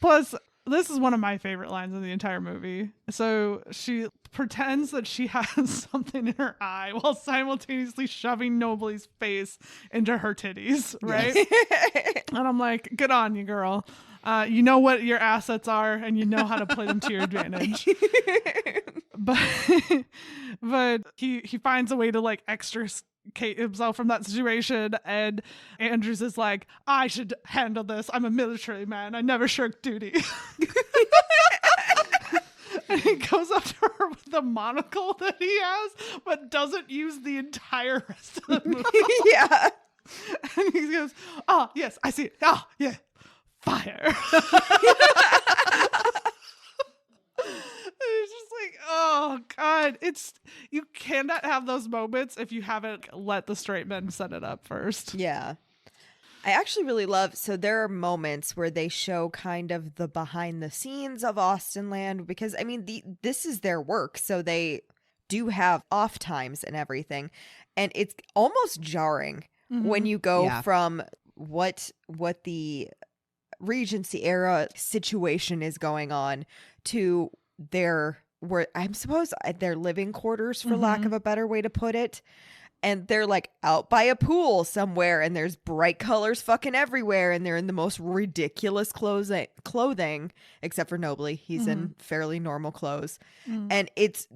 Plus, this is one of my favorite lines in the entire movie. So she pretends that she has something in her eye while simultaneously shoving Nobley's face into her titties, right? Yes. And I'm like, good on you, girl. You know what your assets are and you know how to play them to your advantage. But he finds a way to like extricate himself from that situation, and Andrews is like, I should handle this. I'm a military man. I never shirk duty. And he goes up to her with the monocle that he has, but doesn't use the entire rest of the movie. Yeah. And he goes, oh, yes, I see it. Oh, yeah. Fire. It's just like, oh God, you cannot have those moments if you haven't let the straight men set it up first. Yeah. I actually really love, so there are moments where they show kind of the behind the scenes of Austenland, because I mean, this is their work. So they do have off times and everything. And it's almost jarring when you go from what the Regency era situation is going on to their living quarters, for lack of a better way to put it. And they're like out by a pool somewhere, and there's bright colors fucking everywhere, and they're in the most ridiculous clothing, except for Nobly. He's in fairly normal clothes. And it's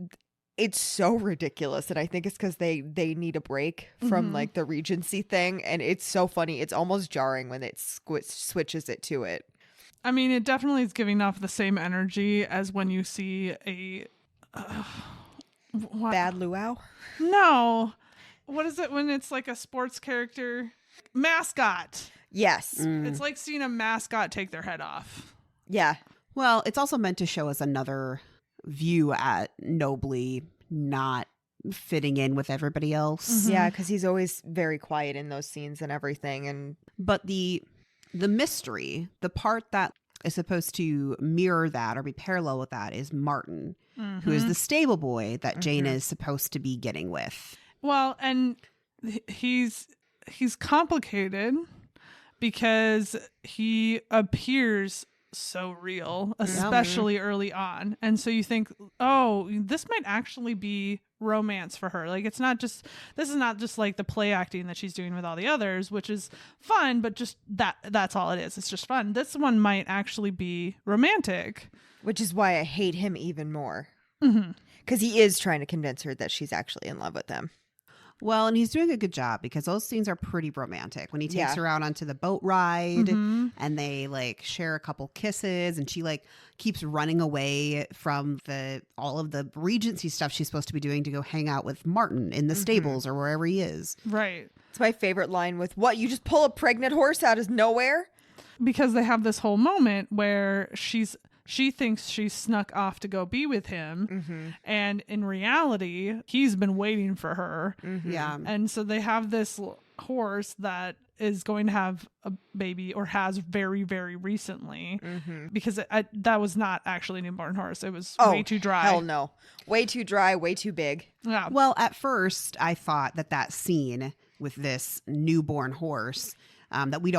so ridiculous. And I think it's because they need a break from like the Regency thing. And it's so funny. It's almost jarring when it switches it to it. I mean, it definitely is giving off the same energy as when you see a Bad luau? No. What is it when it's like a sports character? Mascot. Yes. It's like seeing a mascot take their head off. Yeah. Well, it's also meant to show us another view at Nobly not fitting in with everybody else. Yeah, because he's always very quiet in those scenes and everything. But the mystery, the part that is supposed to mirror that or be parallel with that, is Martin, who is the stable boy that Jane is supposed to be getting with. Well, and he's complicated because he appears so real, especially early on. And so you think, oh, this might actually be romance for her. Like, this is not just like the play acting that she's doing with all the others, which is fun, but just that's all it is. It's just fun. This one might actually be romantic. Which is why I hate him even more. Because he is trying to convince her that she's actually in love with him. Well, and he's doing a good job because those scenes are pretty romantic. When he takes her out onto the boat ride and they like share a couple kisses, and she like keeps running away from all of the Regency stuff she's supposed to be doing to go hang out with Martin in the stables or wherever he is. Right. It's my favorite line with, what, you just pull a pregnant horse out of nowhere? Because they have this whole moment where she thinks she snuck off to go be with him. And in reality, he's been waiting for her. Yeah. And so they have this horse that is going to have a baby, or has very, very recently, because that was not actually a newborn horse. It was way too dry. Hell no. Way too dry, way too big. Yeah. Well, at first, I thought that scene with this newborn horse that we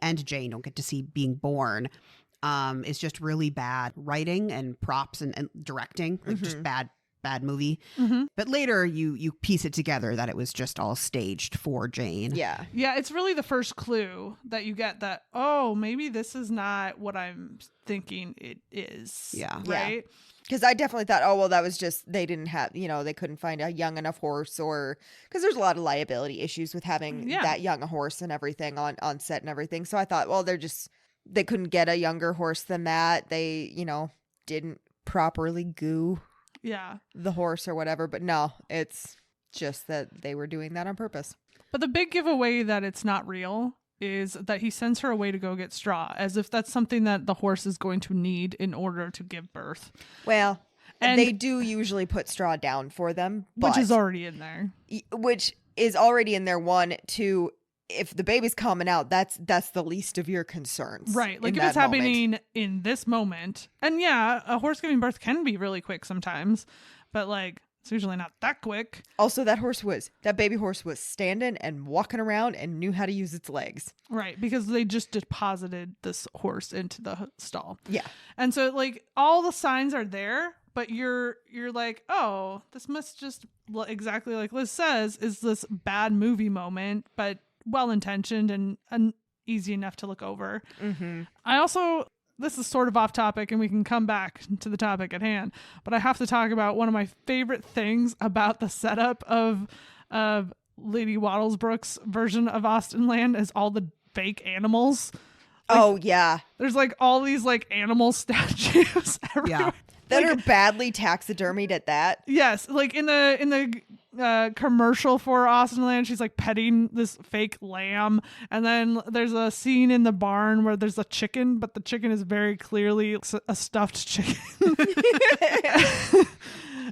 and Jane don't get to see being born, is just really bad writing and props and directing, like just bad movie. But later you piece it together that it was just all staged for Jane. Yeah. Yeah, it's really the first clue that you get that, oh, maybe this is not what I'm thinking it is. Yeah. Right? Because I definitely thought, oh, well, that was just, they didn't have, they couldn't find a young enough horse, or because there's a lot of liability issues with having that young a horse and everything on set and everything. So I thought, well, they couldn't get a younger horse than that. They, didn't properly goo the horse or whatever. But no, it's just that they were doing that on purpose. But the big giveaway that it's not real is that he sends her away to go get straw, as if that's something that the horse is going to need in order to give birth. Well, and they do usually put straw down for them. Which is already in there. Which is already in there, 1, 2... if the baby's coming out, that's the least of your concerns. Right. Like if it's happening in this moment. And yeah, a horse giving birth can be really quick sometimes, but like it's usually not that quick. Also, that baby horse was standing and walking around and knew how to use its legs. Right. Because they just deposited this horse into the stall. Yeah. And so like all the signs are there, but you're like, oh, this must just, exactly like Liz says, is this bad movie moment, but well-intentioned and easy enough to look over. I also, this is sort of off topic and we can come back to the topic at hand, but I have to talk about one of my favorite things about the setup of Lady Wattlesbrook's version of Austenland is all the fake animals. Like, yeah. There's like all these like animal statues everywhere. Yeah. That are badly taxidermied at that. Yes, like in the commercial for Austenland, she's like petting this fake lamb, and then there's a scene in the barn where there's a chicken, but the chicken is very clearly a stuffed chicken.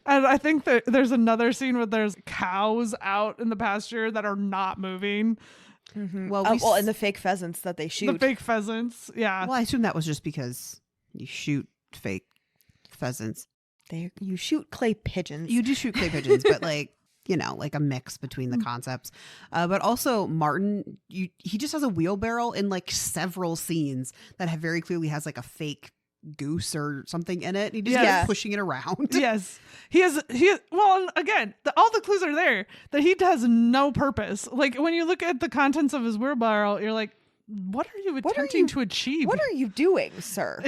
And I think that there's another scene where there's cows out in the pasture that are not moving. Well, and the fake pheasants that they shoot. The fake pheasants, yeah. Well, I assume that was just because you shoot fake pheasants. You shoot clay pigeons. You do shoot clay pigeons, but like, you know, like a mix between the concepts. But also Martin, he just has a wheelbarrow in like several scenes that have very clearly has like a fake goose or something in it. He just keeps pushing it around. Yes. He has, well, again, all the clues are there that he has no purpose. Like when you look at the contents of his wheelbarrow, you're like, what are you attempting to achieve? What are you doing, sir?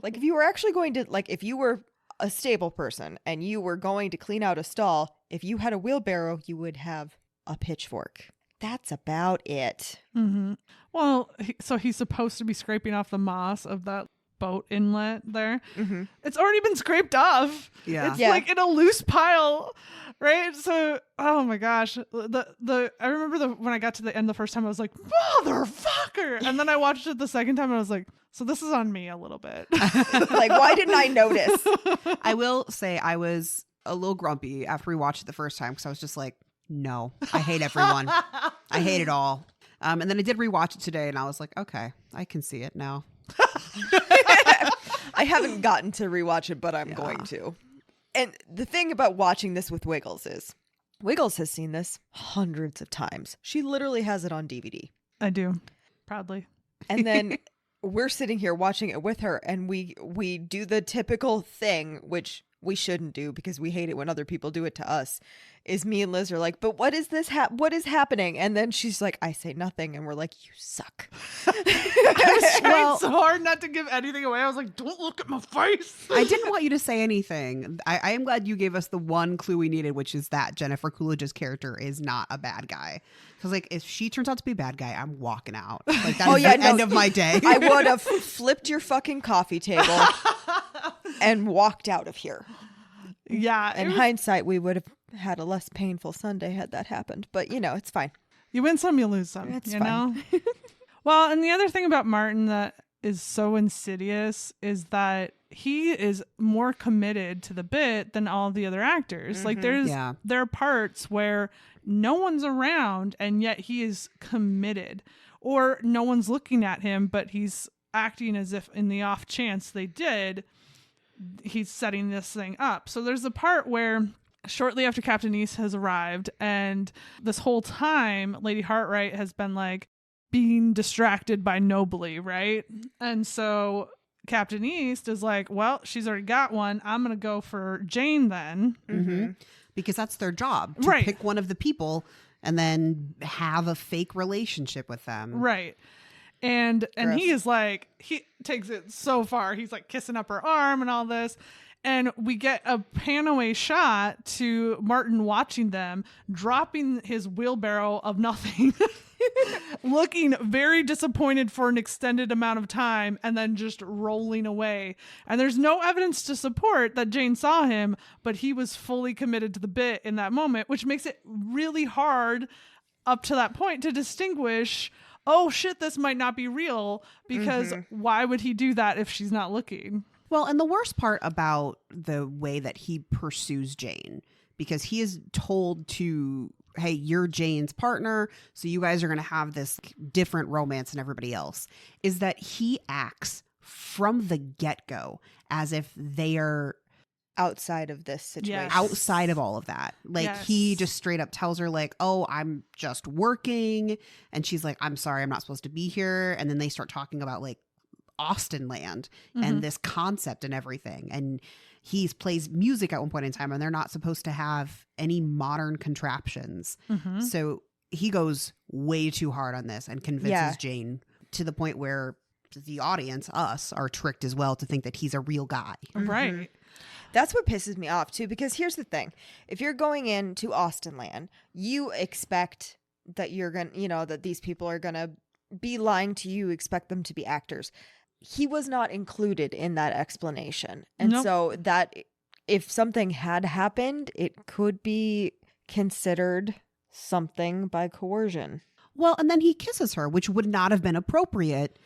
Like if you were actually going to, like if you were a stable person and you were going to clean out a stall, if you had a wheelbarrow, you would have a pitchfork. That's about it. Mm-hmm. Well, so he's supposed to be scraping off the moss of that boat inlet there. Mm-hmm. It's already been scraped off. Yeah. It's like in a loose pile, right? So, oh my gosh. I remember when I got to the end the first time, I was like, motherfucker. And then I watched it the second time and I was like, so this is on me a little bit. Like, why didn't I notice? I will say I was a little grumpy after we watched it the first time because I was just like, no, I hate everyone. I hate it all. And then I did rewatch it today and I was like, okay, I can see it now. I haven't gotten to rewatch it, but I'm going to. And the thing about watching this with Wiggles is Wiggles has seen this hundreds of times. She literally has it on DVD. I do. Proudly. And then we're sitting here watching it with her and we do the typical thing, which we shouldn't do because we hate it when other people do it to us, is me and Liz are like, but what is this? What is happening? And then she's like, I say nothing. And we're like, you suck. I was trying so hard not to give anything away. I was like, don't look at my face. I didn't want you to say anything. I am glad you gave us the one clue we needed, which is that Jennifer Coolidge's character is not a bad guy. Because like if she turns out to be a bad guy, I'm walking out. Like that's the end of my day. I would have flipped your fucking coffee table and walked out of here. Yeah. In hindsight, we would have had a less painful Sunday had that happened. But, you know, it's fine. You win some, you lose some. It's you fine. know? Well, and the other thing about Martin that is so insidious is that he is more committed to the bit than all the other actors. Mm-hmm. Like there are parts where no one's around and yet he is committed, or no one's looking at him, but he's acting as if in the off chance they did, he's setting this thing up. So there's a part where shortly after Captain East has arrived, and this whole time Lady Hartright has been like being distracted by Nobly, right? And so Captain East is like, well, she's already got one. I'm going to go for Jane then. Mm-hmm. Because that's their job, to pick one of the people and then have a fake relationship with them. Right. And Gross. he is like, he takes it so far. He's like kissing up her arm and all this. And we get a pan away shot to Martin watching them, dropping his wheelbarrow of nothing, looking very disappointed for an extended amount of time, and then just rolling away. And there's no evidence to support that Jane saw him, but he was fully committed to the bit in that moment, which makes it really hard up to that point to distinguish, oh shit, this might not be real, because why would he do that if she's not looking? Well, and the worst part about the way that he pursues Jane, because he is told to, hey, you're Jane's partner, so you guys are going to have this different romance than everybody else, is that he acts from the get-go as if they are outside of this situation. Yes. Outside of all of that. Like he just straight up tells her like, oh, I'm just working. And she's like, I'm sorry, I'm not supposed to be here. And then they start talking about like Austenland and this concept and everything. And he plays music at one point in time and they're not supposed to have any modern contraptions. So he goes way too hard on this and convinces Jane to the point where the audience, us, are tricked as well to think that he's a real guy. Right. That's what pisses me off too, because here's the thing. If you're going into Austenland, you expect that you're going to, you know, that these people are going to be lying to you, expect them to be actors. He was not included in that explanation. And so that if something had happened, it could be considered something by coercion. Well, and then he kisses her, which would not have been appropriate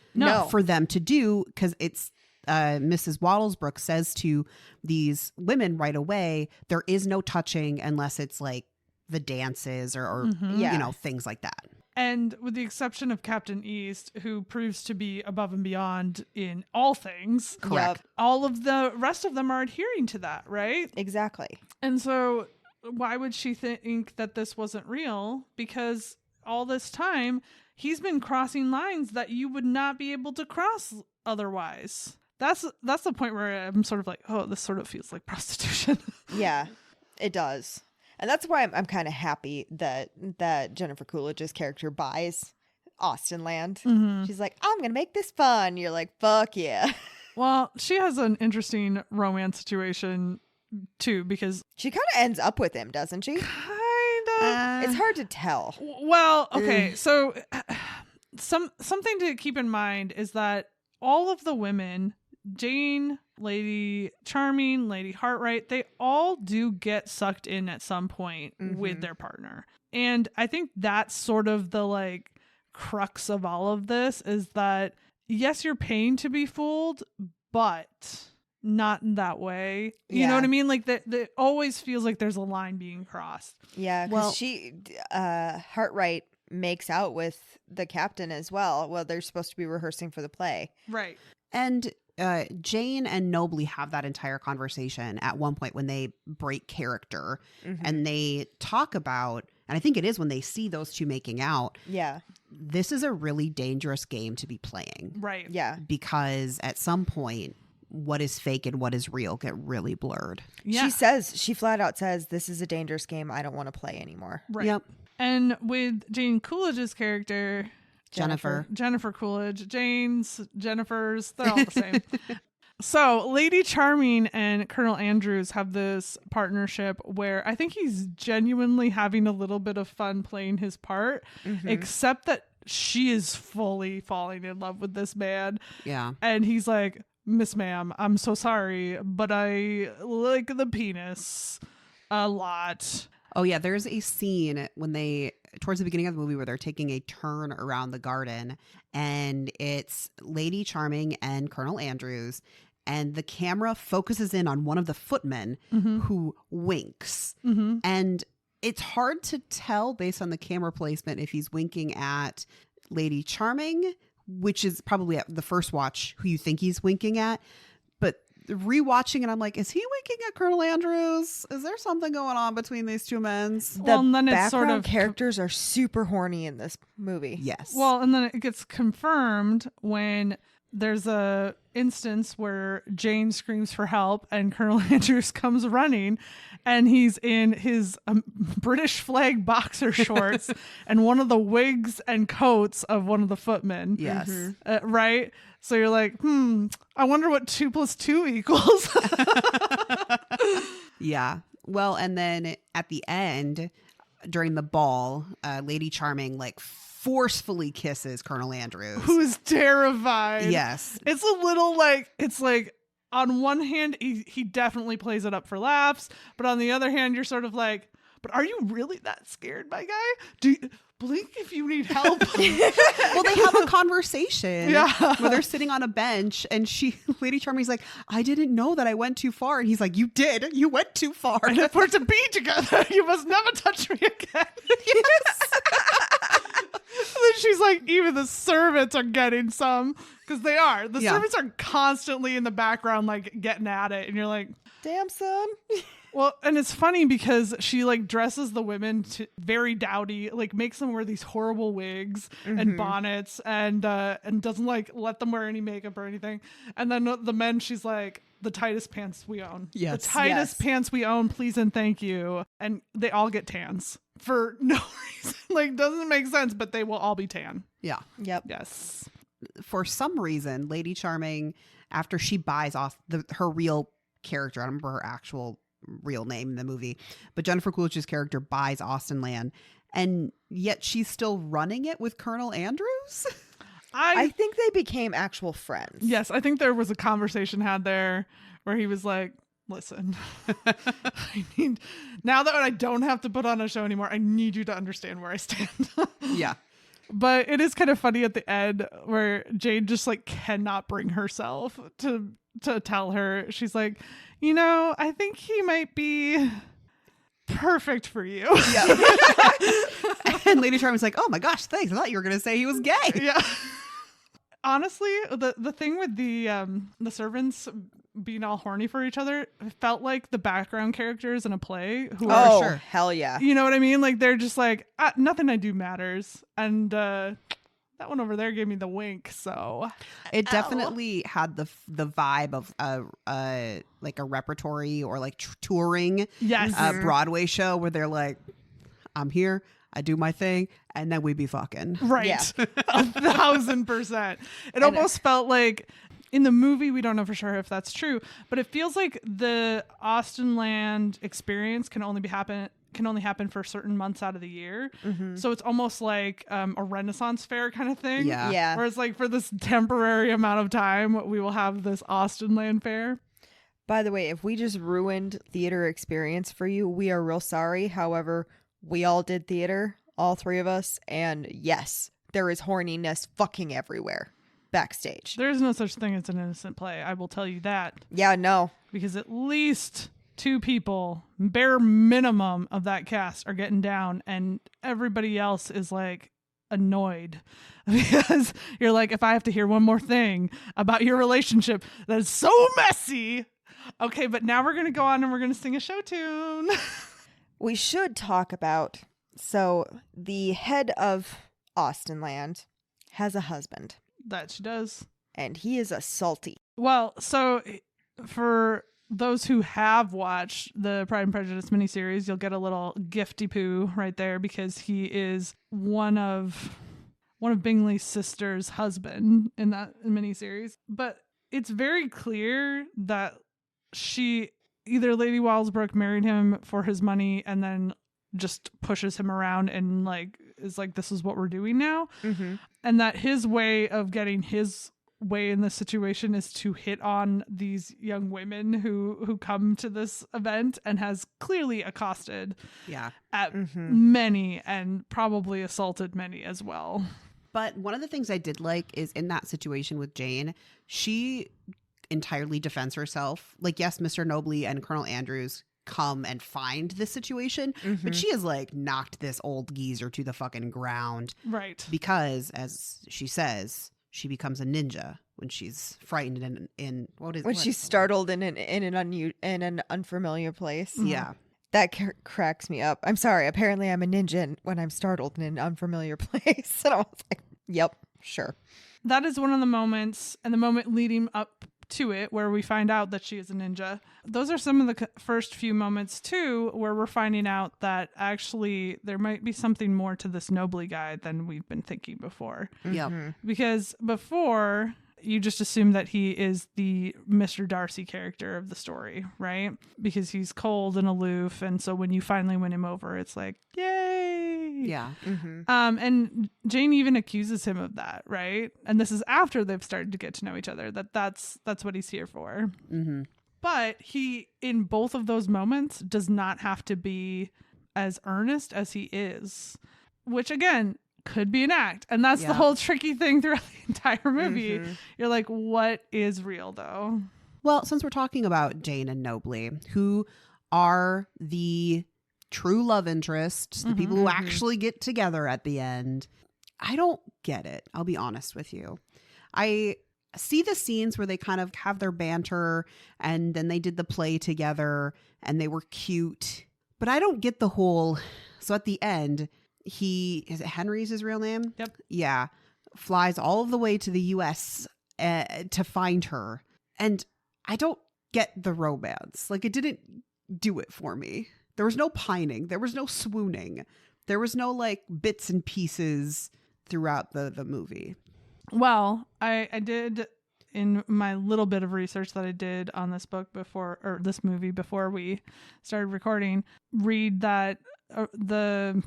for them to do, because it's Mrs. Wattlesbrook says to these women right away, there is no touching unless it's like the dances or you know, things like that. And with the exception of Captain East, who proves to be above and beyond in all things, Correct. all of the rest of them are adhering to that, right? Exactly. And so why would she think that this wasn't real? Because all this time, he's been crossing lines that you would not be able to cross otherwise. That's the point where I'm sort of like, oh, this sort of feels like prostitution. Yeah, it does. And that's why I'm kind of happy that Jennifer Coolidge's character buys Austenland. Mm-hmm. She's like, I'm going to make this fun. You're like, fuck yeah. Well, she has an interesting romance situation too, because She kind of ends up with him, doesn't she? kind of. It's hard to tell. Well, okay, so something to keep in mind is that all of the women, Jane, Lady Charming, Lady Hartright, they all do get sucked in at some point with their partner. And I think that's sort of the like crux of all of this is that yes, you're paying to be fooled, but not in that way. You know what I mean? Like that always feels like there's a line being crossed. Yeah, because Hartright makes out with the captain as well. Well, they're supposed to be rehearsing for the play. Right. And Jane and Nobley have that entire conversation at one point when they break character and they talk about, and I think it is when they see those two making out. Yeah. This is a really dangerous game to be playing. Right. Yeah. Because at some point, what is fake and what is real get really blurred. Yeah. She flat out says, this is a dangerous game. I don't want to play anymore. Right. Yep. And with Jane Coolidge's character, Jennifer Coolidge, Jennifer's, they're all the same. So Lady Charming and Colonel Andrews have this partnership where I think he's genuinely having a little bit of fun playing his part, except that she is fully falling in love with this man. Yeah. And he's like, Miss Ma'am, I'm so sorry, but I like the penis a lot. Oh, yeah. There's a scene when towards the beginning of the movie where they're taking a turn around the garden and it's Lady Charming and Colonel Andrews. And the camera focuses in on one of the footmen who winks. And it's hard to tell based on the camera placement if he's winking at Lady Charming, which is probably at the first watch who you think he's winking at. But rewatching it, I'm like, is he winking at Colonel Andrews? Is there something going on between these two men? Well, and then it's background sort of characters are super horny in this movie. Yes. Well, and then it gets confirmed when there's a instance where Jane screams for help and Colonel Andrews comes running and he's in his British flag boxer shorts and one of the wigs and coats of one of the footmen. Yes. Right? So you're like, I wonder what 2 + 2 equals. Yeah. Well, and then at the end, during the ball, Lady Charming like forcefully kisses Colonel Andrews. Who's terrified. Yes. It's a little like, it's like, on one hand, he definitely plays it up for laughs, but on the other hand, you're sort of like, but are you really that scared, my guy? Blink if you need help. Well, they have a conversation Yeah. where they're sitting on a bench and Lady Charming's like, I didn't know that I went too far. And he's like, you did. You went too far. And if we're to be together, you must never touch me again. Yes. And then she's like, even the servants are getting some, because they are. The servants are constantly in the background, like getting at it. And you're like, Damn, son. well, and it's funny because she like dresses the women to very dowdy, like makes them wear these horrible wigs and bonnets and doesn't like let them wear any makeup or anything. And then the men, she's like, the tightest pants we own. Yes. The tightest pants we own, please and thank you. And they all get tans for no reason. Like, doesn't make sense, but they will all be tan. Yeah. Yep. Yes. For some reason, Lady Charming, after she buys off her real character, I don't remember her actual real name in the movie, but Jennifer Coolidge's character buys Austenland, and yet she's still running it with Colonel Andrews. I think they became actual friends. Yes, I think there was a conversation had there where he was like, listen, I need, now that I don't have to put on a show anymore, I need you to understand where I stand. Yeah. But it is kind of funny at the end where Jane just like cannot bring herself to tell her. She's like, I think he might be perfect for you. Yeah. And Lady Charming's like, oh my gosh, thanks. I thought you were going to say he was gay. Yeah. Honestly, the thing with the servants being all horny for each other felt like the background characters in a play who are, Oh, sure. hell yeah. you know what I mean? Like they're just like, nothing I do matters. And that one over there gave me the wink. So It definitely had the vibe of like a repertory or like touring yes. Broadway show where they're like, I'm here, I do my thing, and then we be fucking. Right. Yeah. 1,000%. It almost felt like in the movie, we don't know for sure if that's true, but it feels like the Austenland experience can only happen for certain months out of the year. Mm-hmm. So it's almost like a Renaissance fair kind of thing. Yeah. Yeah. Where it's like for this temporary amount of time, we will have this Austenland fair. By the way, if we just ruined theater experience for you, we are real sorry. However, we all did theater, all three of us, and yes, there is horniness fucking everywhere backstage. There is no such thing as an innocent play. I will tell you that. Yeah, no. Because at least 2 people, bare minimum of that cast, are getting down, and everybody else is like annoyed because you're like, if I have to hear one more thing about your relationship that is so messy. Okay, but now we're going to go on and we're going to sing a show tune. We should talk about, so the head of Austenland has a husband, That she does. and he is a salty. Well, so for those who have watched the Pride and Prejudice miniseries, you'll get a little gifty poo right there because he is one of Bingley's sister's husband in that miniseries. But it's very clear that either Lady Walsbrook married him for his money and then just pushes him around and like is like, this is what we're doing now. Mm-hmm. And that his way of getting his way in this situation is to hit on these young women who come to this event, and has clearly accosted Yeah. at Mm-hmm. many and probably assaulted many as well. But one of the things I did like is in that situation with Jane, she entirely defends herself. Like, yes, Mr. Nobley and Colonel Andrews come and find this situation, but she has like knocked this old geezer to the fucking ground Right. because, as she says, she becomes a ninja when she's frightened in When she's startled in an unfamiliar place. Yeah. That cracks me up. I'm sorry. Apparently, I'm a ninja when I'm startled in an unfamiliar place. And I was like, yep, sure. That is one of the moments, and the moment leading up to it where we find out that she is a ninja. Those are some of the first few moments too where we're finding out that actually there might be something more to this Nobley guy than we've been thinking before. Yep. Mm-hmm. Because before, you just assume that he is the Mr. Darcy character of the story, right? Because he's cold and aloof, and so when you finally win him over, it's like, yay! Yeah. Mm-hmm. And Jane even accuses him of that, right? And this is after they've started to get to know each other, that's what he's here for. Mm-hmm. But he, in both of those moments, does not have to be as earnest as he is, which again could be an act. And that's the whole tricky thing throughout the entire movie. Mm-hmm. You're like, what is real though? Well, since we're talking about Jane and Nobley, who are the true love interests, the people who actually get together at the end, I don't get it. I'll be honest with you. I see the scenes where they kind of have their banter and then they did the play together and they were cute, but I don't get the whole, so at the end, is it Henry's his real name? Yep. Yeah. Flies all of the way to the US to find her. And I don't get the romance. Like, it didn't do it for me. There was no pining. There was no swooning. There was no like bits and pieces throughout the movie. Well, I did, in my little bit of research that I did on this book or this movie before we started recording, read that the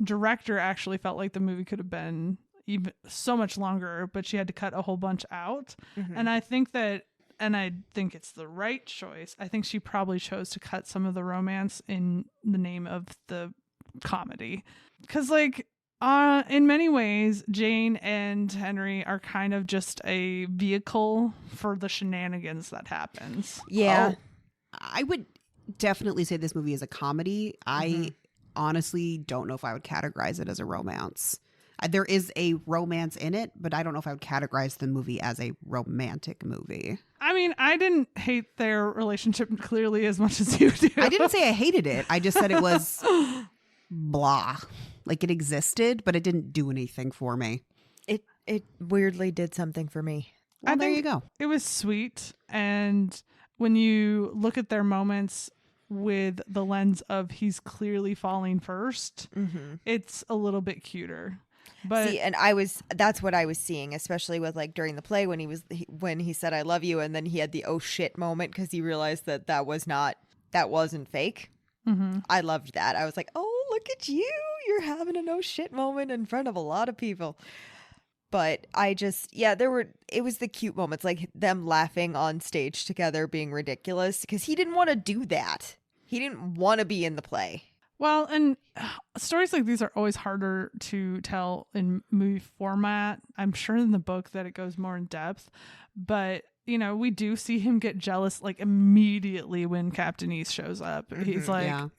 director actually felt like the movie could have been even so much longer, but she had to cut a whole bunch out. Mm-hmm. And I think it's the right choice. I think she probably chose to cut some of the romance in the name of the comedy. Because, like, in many ways, Jane and Henry are kind of just a vehicle for the shenanigans that happens. Yeah. I would definitely say this movie is a comedy. I honestly don't know if I would categorize it as a romance. There is a romance in it, but I don't know if I would categorize the movie as a romantic movie. I mean, I didn't hate their relationship clearly as much as you do. I didn't say I hated it. I just said it was blah. Like it existed, but it didn't do anything for me. It weirdly did something for me. Well, there you go. It was sweet. And when you look at their moments with the lens of he's clearly falling first, it's a little bit cuter. But see, and that's what I was seeing, especially with like during the play when he said I love you, and then he had the oh shit moment because he realized that wasn't fake. I loved that. I was like, oh, look at you, you're having an oh shit moment in front of a lot of people. But it was the cute moments, like them laughing on stage together, being ridiculous, because he didn't want to do that. He didn't want to be in the play. Well, and stories like these are always harder to tell in movie format. I'm sure in the book that it goes more in depth, but you know, we do see him get jealous like immediately when Captain East shows up. He's like,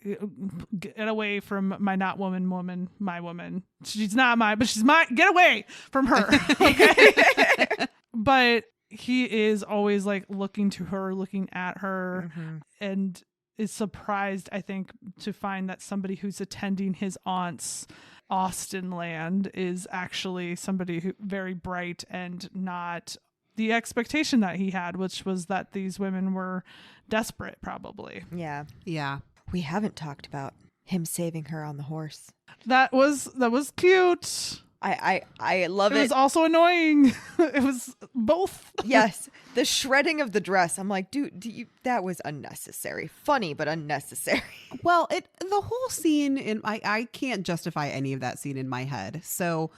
get away from my not woman, my woman. She's not mine, but she's mine. Get away from her. Okay. But he is always like looking to her, looking at her, and is surprised, I think, to find that somebody who's attending his aunt's Austenland is actually somebody who very bright and not the expectation that he had, which was that these women were desperate, probably. Yeah. Yeah. We haven't talked about him saving her on the horse. That was cute. I love it. It was also annoying. It was both. Yes. The shredding of the dress. I'm like, dude, that was unnecessary. Funny, but unnecessary. Well, the whole scene, I can't justify any of that scene in my head. So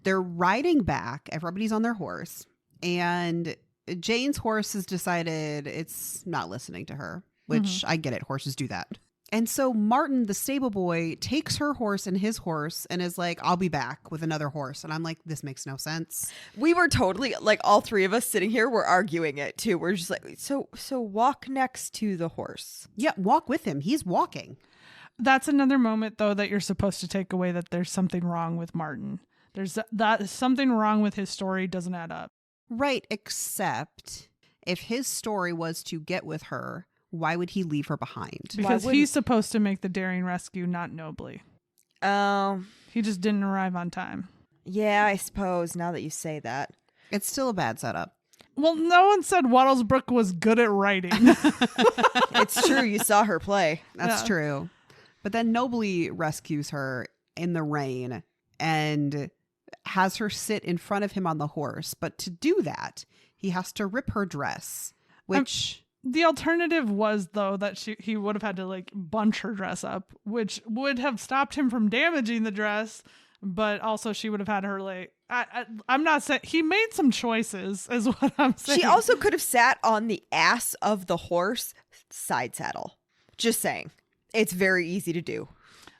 they're riding back. Everybody's on their horse. And Jane's horse has decided it's not listening to her, which I get it. Horses do that. And so Martin, the stable boy, takes her horse and his horse and is like, I'll be back with another horse. And I'm like, this makes no sense. We were totally, like, all three of us sitting here were arguing it too. We're just like, so walk next to the horse. Yeah, walk with him. He's walking. That's another moment, though, that you're supposed to take away that there's something wrong with Martin. There's something wrong with his story. Doesn't add up. Right, except if his story was to get with her, why would he leave her behind? Because he's supposed to make the daring rescue, not nobly. Oh. He just didn't arrive on time. Yeah, I suppose, now that you say that. It's still a bad setup. Well, no one said Wattlesbrook was good at writing. It's true, you saw her play. That's true. But then nobly rescues her in the rain and has her sit in front of him on the horse. But to do that, he has to rip her dress, which... The alternative was, though, that he would have had to like bunch her dress up, which would have stopped him from damaging the dress. But also she would have had her like, I'm not saying he made some choices is what I'm saying. She also could have sat on the ass of the horse side saddle. Just saying. It's very easy to do.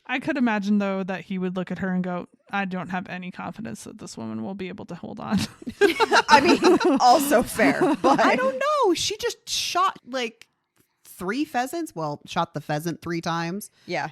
I could imagine, though, that he would look at her and go, I don't have any confidence that this woman will be able to hold on. I mean, also fair. But I don't know. She just shot like 3 pheasants. Well, shot the pheasant 3 times. Yeah.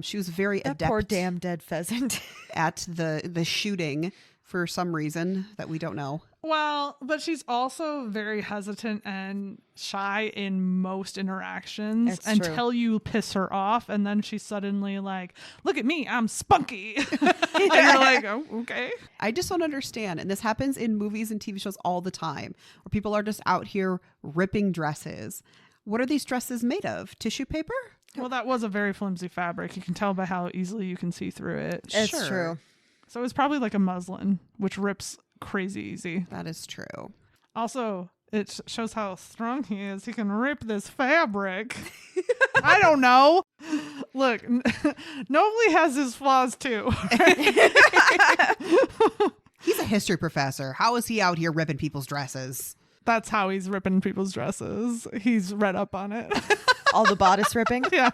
She was very that adept. Poor damn dead pheasant. At the shooting for some reason that we don't know. Well, but she's also very hesitant and shy in most interactions It's until you piss her off. And then she's suddenly like, look at me, I'm spunky. And you're like, oh, okay. I just don't understand. And this happens in movies and TV shows all the time where people are just out here ripping dresses. What are these dresses made of? Tissue paper? Well, that was a very flimsy fabric. You can tell by how easily you can see through it. It's true. So it was probably like a muslin, which rips crazy easy. That is true. Also, it shows how strong he is. He can rip this fabric. I don't know. Look, Nobly has his flaws too. He's a history professor. How is he out here ripping people's dresses? That's how he's ripping people's dresses. He's read up on it. All the bodice ripping? Yeah.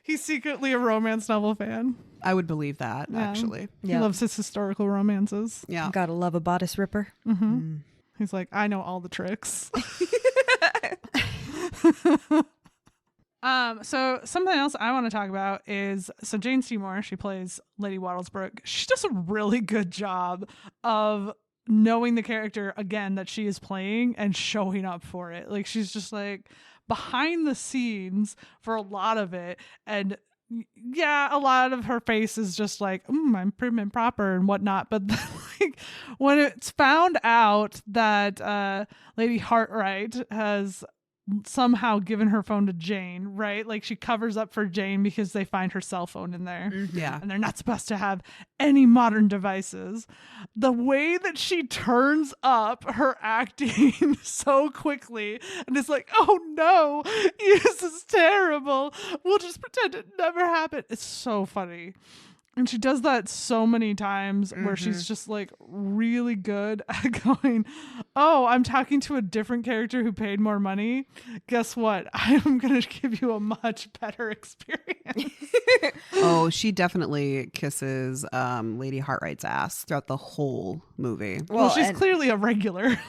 He's secretly a romance novel fan. I would believe that, actually. He loves his historical romances. Yeah. Gotta love a bodice ripper. Mm-hmm. He's like, I know all the tricks. So something else I want to talk about is, so Jane Seymour, she plays Lady Wattlesbrook. She does a really good job of knowing the character again that she is playing and showing up for it. Like, she's just like behind the scenes for a lot of it. And yeah, a lot of her face is just like, I'm prim and proper and whatnot. But like, when it's found out that Lady Hartright has somehow given her phone to Jane, right? Like, she covers up for Jane because they find her cell phone in there. Yeah. And they're not supposed to have any modern devices. The way that she turns up her acting so quickly and it's like, oh no, this is terrible. We'll just pretend it never happened. It's so funny. And she does that so many times where she's just like really good at going, oh, I'm talking to a different character who paid more money. Guess what? I'm going to give you a much better experience. Oh, she definitely kisses Lady Hartright's ass throughout the whole movie. Well, she's clearly a regular.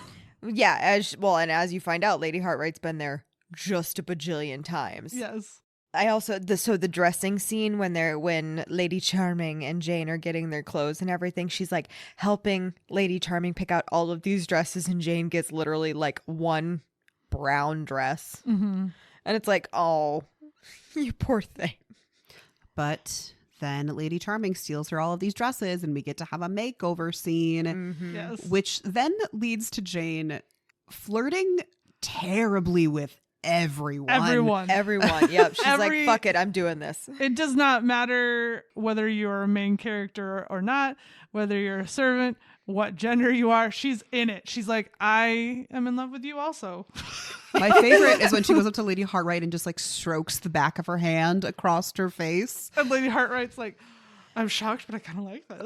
Yeah, and as you find out, Lady Hartright's been there just a bajillion times. Yes. I also the dressing scene when Lady Charming and Jane are getting their clothes and everything, she's like helping Lady Charming pick out all of these dresses, and Jane gets literally like one brown dress, and it's like, oh, you poor thing. But then Lady Charming steals her all of these dresses, and we get to have a makeover scene, Yes. which then leads to Jane flirting terribly with everyone. Yep. She's like, fuck it, I'm doing this. It does not matter whether you're a main character or not, whether you're a servant, what gender you are. She's in it. She's like, I am in love with you also. My favorite is when she goes up to Lady Hartright and just like strokes the back of her hand across her face. And Lady Hartright's like, I'm shocked, but I kind of like this.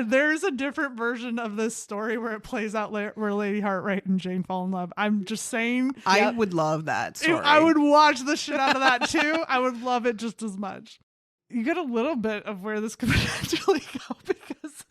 There's a different version of this story where it plays out where Lady Hartright and Jane fall in love. I'm just saying. I would love that story. I would watch the shit out of that too. I would love it just as much. You get a little bit of where this could potentially go, because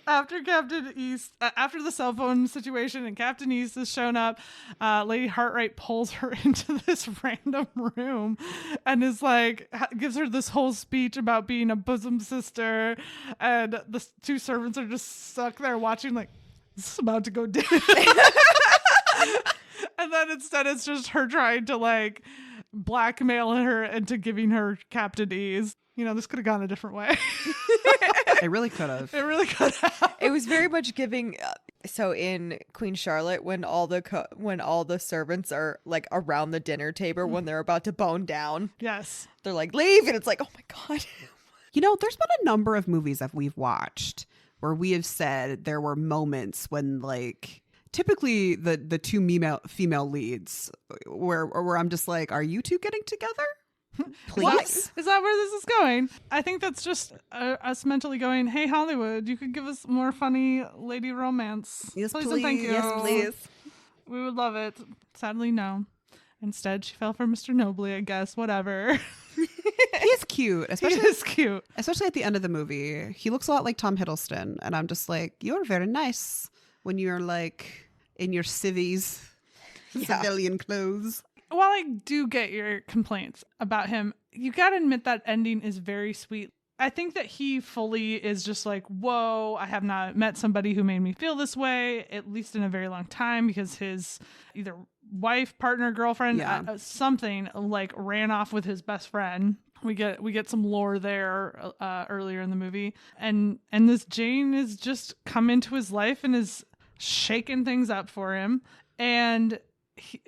after after the cell phone situation and Captain East has shown up, Lady Hartright pulls her into this random room and is like, gives her this whole speech about being a bosom sister, and the two servants are just stuck there watching like, this is about to go down. And then instead it's just her trying to like blackmail her into giving her Captain Ease. You know, this could have gone a different way. It really could have. It really could have. It was very much giving. So in Queen Charlotte, when all the servants are like around the dinner table when they're about to bone down, Yes, they're like, leave, and it's like, oh my god. You know, there's been a number of movies that we've watched where we have said there were moments when, like, typically the two female leads where I'm just like, are you two getting together? Please. Is that where this is going? I think that's just us mentally going, hey, Hollywood, you could give us more funny lady romance. Yes, please. please. And thank you. Yes, please. We would love it. Sadly, no. Instead, she fell for Mr. Nobley, I guess. Whatever. He's cute. He is cute. Especially at the end of the movie. He looks a lot like Tom Hiddleston. And I'm just like, you're very nice when you're like in your civilian clothes. While I do get your complaints about him, you got to admit that ending is very sweet. I think that he fully is just like, whoa, I have not met somebody who made me feel this way, at least in a very long time, because his either wife, partner, girlfriend, something like ran off with his best friend. We get some lore there earlier in the movie. And this Jane is just come into his life and is shaking things up for him. And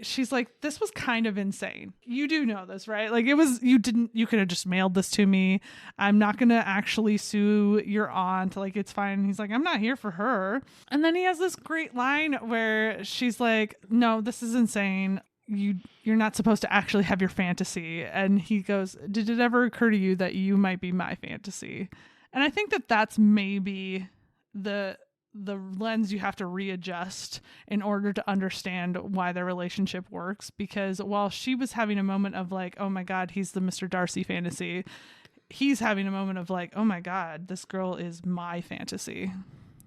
she's like, this was kind of insane. You do know this, right? Like, you could have just mailed this to me. I'm not going to actually sue your aunt. Like, it's fine. He's like, I'm not here for her. And then he has this great line where she's like, no, this is insane. You're not supposed to actually have your fantasy. And he goes, did it ever occur to you that you might be my fantasy? And I think that that's maybe the lens you have to readjust in order to understand why their relationship works. Because while she was having a moment of like, oh my God, he's the Mr. Darcy fantasy, he's having a moment of like, oh my God, this girl is my fantasy.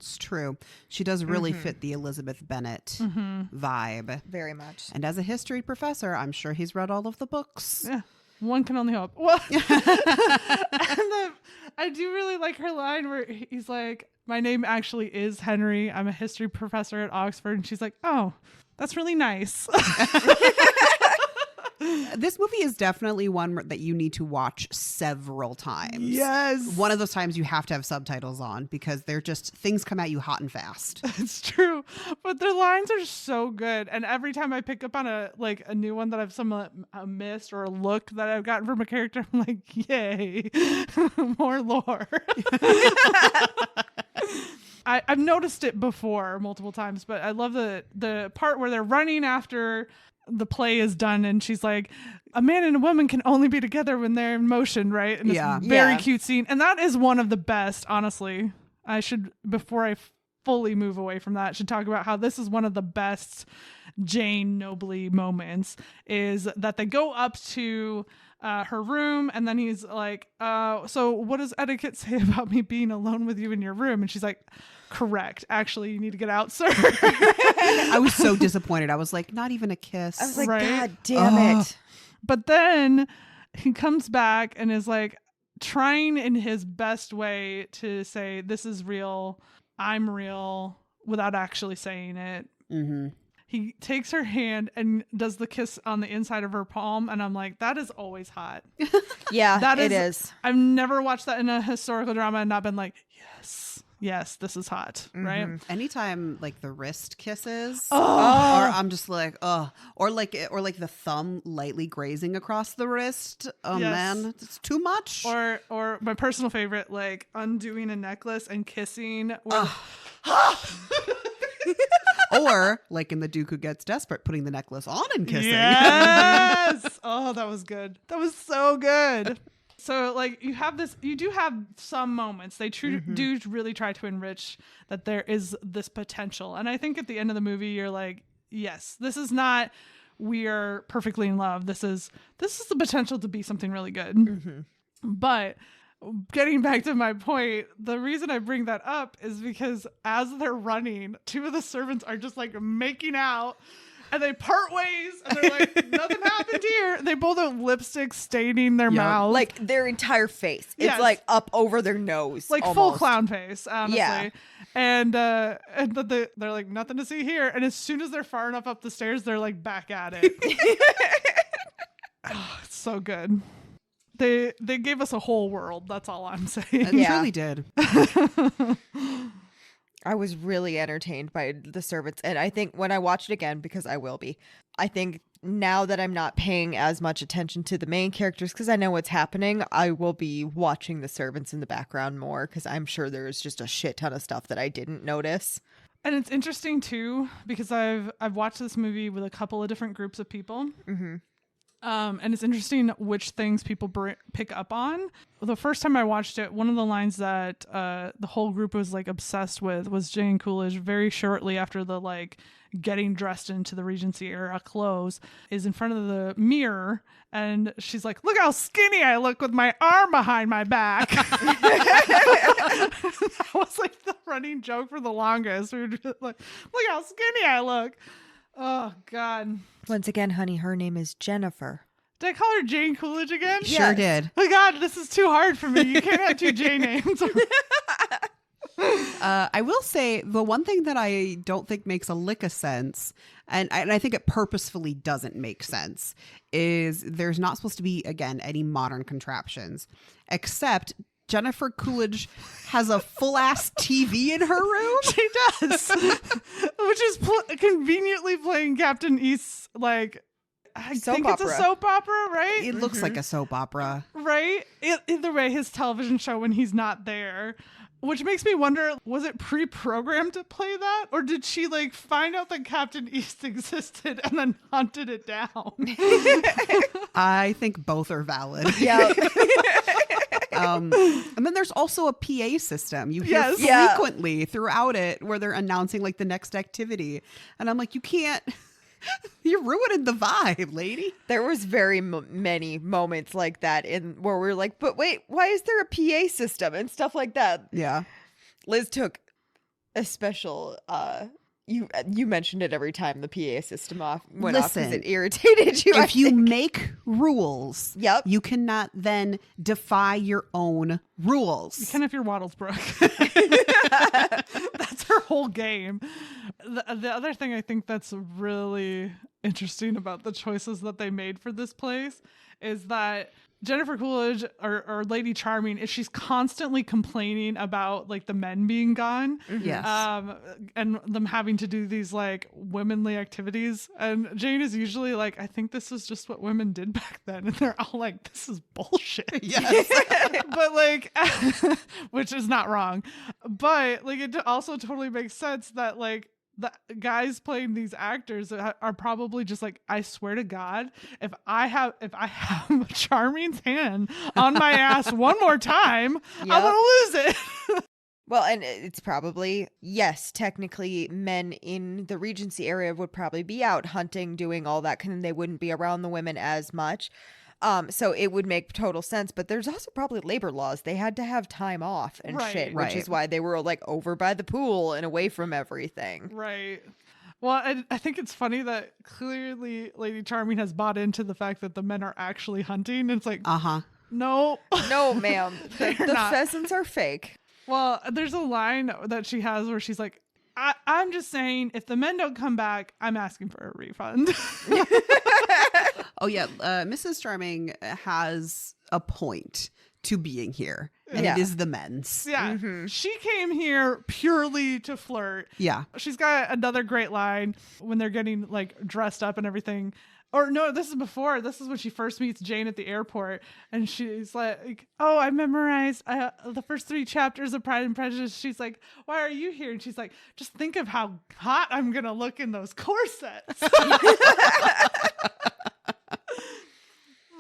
It's true. She does really fit the Elizabeth Bennett vibe. Very much. And as a history professor, I'm sure he's read all of the books. Yeah. One can only hope. Well, and I do really like her line where he's like, my name actually is Henry. I'm a history professor at Oxford. And she's like, oh, that's really nice. This movie is definitely one that you need to watch several times. Yes. One of those times you have to have subtitles on because they're just, things come at you hot and fast. It's true. But their lines are so good. And every time I pick up on a new one that I've somewhat missed or a look that I've gotten from a character, I'm like, yay, more lore. I've noticed it before multiple times, but I love the part where they're running after the play is done and she's like, a man and a woman can only be together when they're in motion, right? And it's a very cute scene. And that is one of the best, honestly. I should, before I fully move away from that, should talk about how this is one of the best Jane Nobley moments, is that they go up to her room and then he's like, so what does etiquette say about me being alone with you in your room? And she's like, correct. Actually, you need to get out, sir. I was so disappointed. I was like, not even a kiss. I was like, Right? God damn it. But then he comes back and is like trying in his best way to say, this is real, I'm real, without actually saying it. Mm-hmm. He takes her hand and does the kiss on the inside of her palm. And I'm like, that is always hot. Yeah, It is. is. I've never watched that in a historical drama and not been like, yes, this is hot, right? Anytime like the wrist kisses, Oh. or I'm just like, or like the thumb lightly grazing across the wrist. Oh Yes. man, it's too much. Or my personal favorite, like undoing a necklace and kissing. Where Or like in The Duke Who Gets Desperate, putting the necklace on and kissing. Yes. Oh, that was good. That was so good. So like you do have some moments. They do really try to enrich that there is this potential. And I think at the end of the movie, you're like, yes, this is not, we are perfectly in love. This is the potential to be something really good. But getting back to my point, the reason I bring that up is because as they're running, two of the servants are just like making out. And they part ways, and they're like, nothing happened here. They both have lipstick staining their mouths. Like their entire face. It's Yes. like up over their nose. Like almost. full clown face, honestly. Yeah. And they're like, nothing to see here. And as soon as they're far enough up the stairs, they're like back at it. Oh, it's so good. They gave us a whole world. That's all I'm saying. It Yeah. really did. I was really entertained by the servants. And I think when I watch it again, because I will be, I think now that I'm not paying as much attention to the main characters because I know what's happening, I will be watching the servants in the background more because I'm sure there's just a shit ton of stuff that I didn't notice. And it's interesting too, because I've watched this movie with a couple of different groups of people. And it's interesting which things people pick up on. The first time I watched it, one of the lines that the whole group was like obsessed with was Jane Coolidge very shortly after the like getting dressed into the Regency era clothes is in front of the mirror. And she's like, look how skinny I look with my arm behind my back. That was like the running joke for the longest. We were just like, look how skinny I look. Oh, God. Once again, honey, her name is Jennifer. Did I call her Jane Coolidge again? Sure Yes. did. Oh, God, this is too hard for me. You can't have two J names. I will say the one thing that I don't think makes a lick of sense, and I think it purposefully doesn't make sense, is there's not supposed to be, again, any modern contraptions, except Jennifer Coolidge has a full-ass TV in her room. She does. Which is conveniently playing Captain East's, like, I Soap think it's opera. a soap opera, right? It looks like a soap opera. Right? Either way, his television show when he's not there. Which makes me wonder, was it pre-programmed to play that? Or did she like find out that Captain East existed and then hunted it down? I think both are valid. Yeah. And then there's also a PA system. You hear Yes. Yeah. frequently throughout it where they're announcing like the next activity. And I'm like, you can't, you're ruining the vibe, lady. There was very many moments like that where we're like, but wait, why is there a PA system and stuff like that? Yeah. Liz took a special you mentioned it every time the PA system went off because it irritated you. If you make rules, Yep. you cannot then defy your own rules. You can if you're Wattlesbrook. That's her whole game. The other thing I think that's really interesting about the choices that they made for this place is that Jennifer Coolidge or Lady Charming is she's constantly complaining about like the men being gone. Yes. And them having to do these like womanly activities. And Jane is usually like, I think this is just what women did back then. And they're all like, this is bullshit. Yes. But like, which is not wrong. But like, it also totally makes sense that like, the guys playing these actors are probably just like, I swear to God, if I have Charming's hand on my ass one more time, I'm gonna lose it. Well, and it's probably, yes, technically men in the Regency area would probably be out hunting, doing all that, and they wouldn't be around the women as much. So it would make total sense, but there's also probably labor laws. They had to have time off and shit, which is why they were like over by the pool and away from everything. Right. Well, I think it's funny that clearly Lady Charming has bought into the fact that the men are actually hunting. And it's like, no. No, ma'am. The pheasants are fake. Well, there's a line that she has where she's like, I'm just saying, if the men don't come back, I'm asking for a refund. Oh, yeah. Mrs. Charming has a point to being here, and it is the men's. Yeah. Mm-hmm. She came here purely to flirt. Yeah. She's got another great line when they're getting like dressed up and everything. Or no, this is before. This is when she first meets Jane at the airport. And she's like, oh, I memorized the first 3 chapters of Pride and Prejudice. She's like, why are you here? And she's like, just think of how hot I'm going to look in those corsets.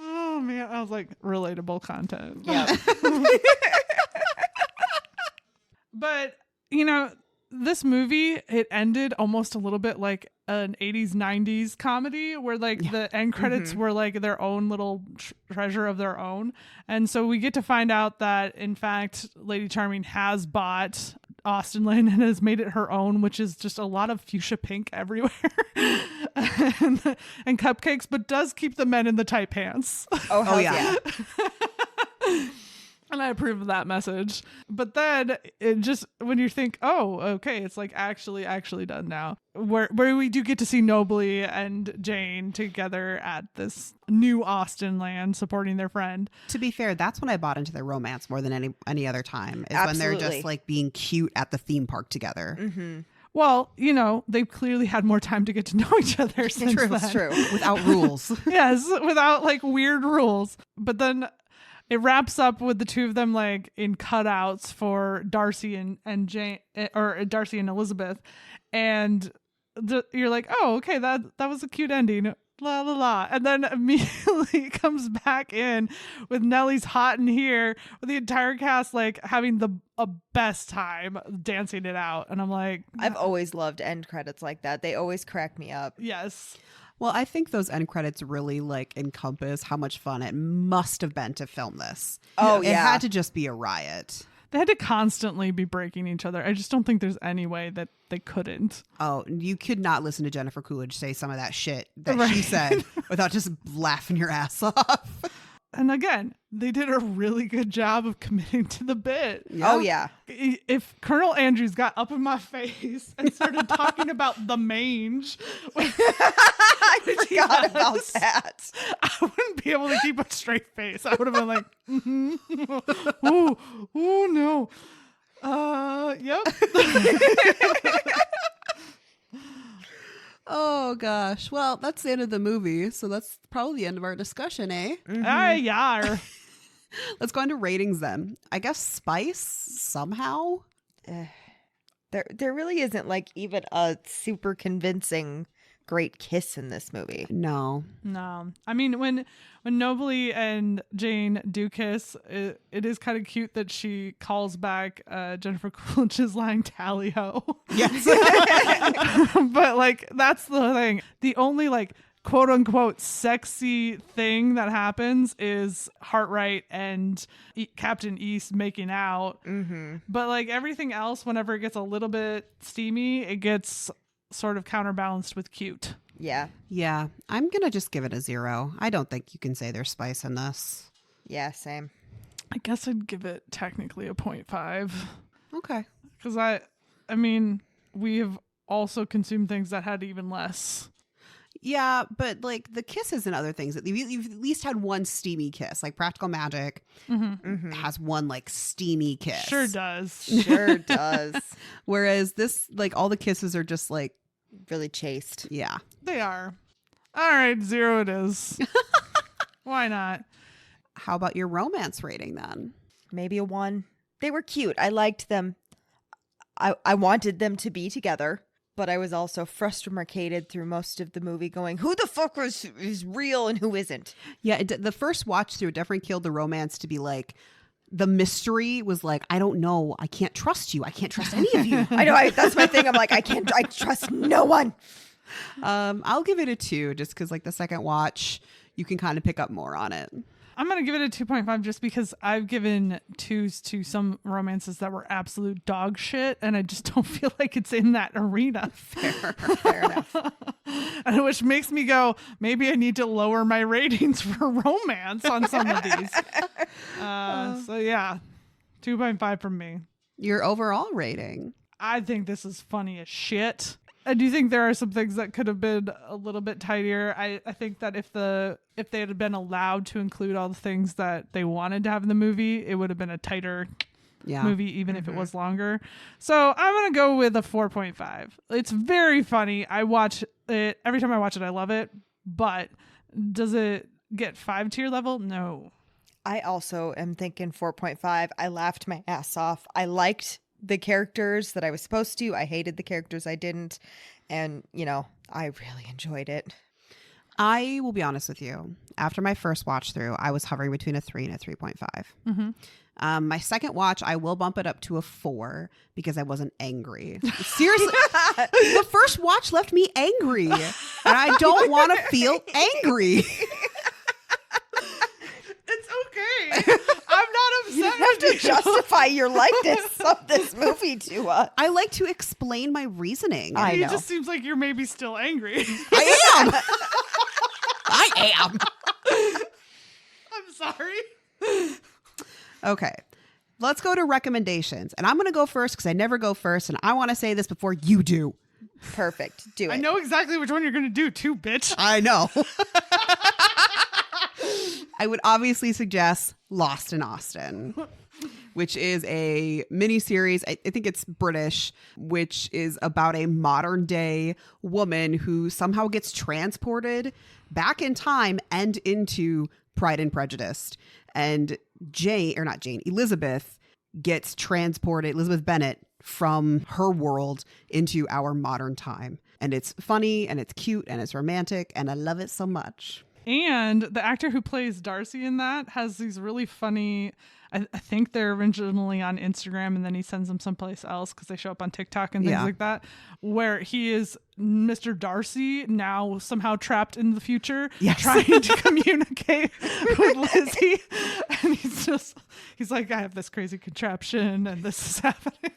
Oh, man. I was like, relatable content. Yeah. But, you know, this movie, it ended almost a little bit like an 80s 90s comedy where like the end credits were like their own little treasure of their own. And so we get to find out that in fact Lady Charming has bought Austenland and has made it her own, which is just a lot of fuchsia pink everywhere and cupcakes, but does keep the men in the tight pants. Oh yeah. And I approve of that message. But then it just, when you think, oh, okay, it's like actually done now. Where we do get to see Nobly and Jane together at this new Austenland supporting their friend. To be fair, that's when I bought into their romance more than any other time. Is when they're just like being cute at the theme park together. Mm-hmm. Well, you know, they've clearly had more time to get to know each other since then. It's true. Without rules. Yes, without like weird rules. But then it wraps up with the two of them like in cutouts for Darcy and Jane, or Darcy and Elizabeth, and you're like, oh, okay, that was a cute ending, la la la, and then immediately it comes back in with Nellie's hot in here with the entire cast like having a best time dancing it out, and I'm like, I've always loved end credits like that. They always crack me up. yes. Well, I think those end credits really like encompass how much fun it must have been to film this. Oh, It had to just be a riot. They had to constantly be breaking each other. I just don't think there's any way that they couldn't. Oh, you could not listen to Jennifer Coolidge say some of that shit that she said without just laughing your ass off. And again, they did a really good job of committing to the bit. Yeah. Oh, yeah. If Colonel Andrews got up in my face and started talking about the mange, I forgot about that. I wouldn't be able to keep a straight face. I would have been like, oh no. Yep. Oh, gosh. Well, that's the end of the movie. So that's probably the end of our discussion, eh? Mm-hmm. Yeah. Let's go into ratings then. I guess spice somehow. There really isn't like even a super convincing great kiss in this movie. No. I mean, when Nobly and Jane do kiss, it is kind of cute that she calls back Jennifer Coolidge's line, tally ho. Yes. But like, that's the thing. The only like quote unquote sexy thing that happens is Hartright and Captain East making out. Mm-hmm. But like everything else, whenever it gets a little bit steamy, it gets sort of counterbalanced with cute. Yeah. Yeah, I'm going to just give it a 0. I don't think you can say there's spice in this. Yeah, same. I guess I'd give it technically a 0.5. Okay. Because I mean, we have also consumed things that had even less. Yeah, but like the kisses and other things, you've at least had one steamy kiss. Like Practical Magic has one like steamy kiss. Sure does. Sure does. Whereas this, like all the kisses are just like Really chaste. yeah. They are. All right, 0 it is. Why not? How about your romance rating then? Maybe a 1. They were cute. I liked them. I wanted them to be together, but I was also frustrated through most of the movie going, who the fuck is real and who isn't? Yeah, the first watch through definitely killed the romance to be like, the mystery was like, I don't know. I can't trust you. I can't trust any of you. I know. That's my thing. I'm like, I trust no one. I'll give it a 2 just because like the second watch, you can kind of pick up more on it. I'm going to give it a 2.5 just because I've given 2s to some romances that were absolute dog shit, and I just don't feel like it's in that arena. Fair enough. And which makes me go, maybe I need to lower my ratings for romance on some of these. So yeah, 2.5 from me. Your overall rating. I think this is funny as shit. I do think there are some things that could have been a little bit tidier. I think that if they had been allowed to include all the things that they wanted to have in the movie, it would have been a tighter movie, even if it was longer. So I'm going to go with a 4.5. It's very funny. I watch it. Every time I watch it, I love it. But does it get 5 tier level? No. I also am thinking 4.5. I laughed my ass off. I liked the characters that I was supposed to. I hated the characters I didn't. And, you know, I really enjoyed it. I will be honest with you. After my first watch through, I was hovering between a 3 and a 3.5. My second watch, I will bump it up to a 4 because I wasn't angry. Seriously, the first watch left me angry, and I don't want to feel angry. It's okay. I'm not upset. You have to justify your likeness of this movie to us. I like to explain my reasoning. I know. It just seems like you're maybe still angry. I am. I am. I'm sorry. Okay. Let's go to recommendations. And I'm going to go first because I never go first. And I want to say this before you do. Perfect. Do it. I know exactly which one you're going to do too, bitch. I know. I would obviously suggest Lost in Austen, which is a miniseries. I think it's British, which is about a modern day woman who somehow gets transported back in time and into Pride and Prejudice. And Elizabeth gets transported, Elizabeth Bennett, from her world into our modern time. And it's funny and it's cute and it's romantic and I love it so much. And the actor who plays Darcy in that has these really funny, I think they're originally on Instagram and then he sends them someplace else because they show up on TikTok and things like that, where he is Mr. Darcy now somehow trapped in the future, trying to communicate with Lizzie. And he's like, I have this crazy contraption and this is happening.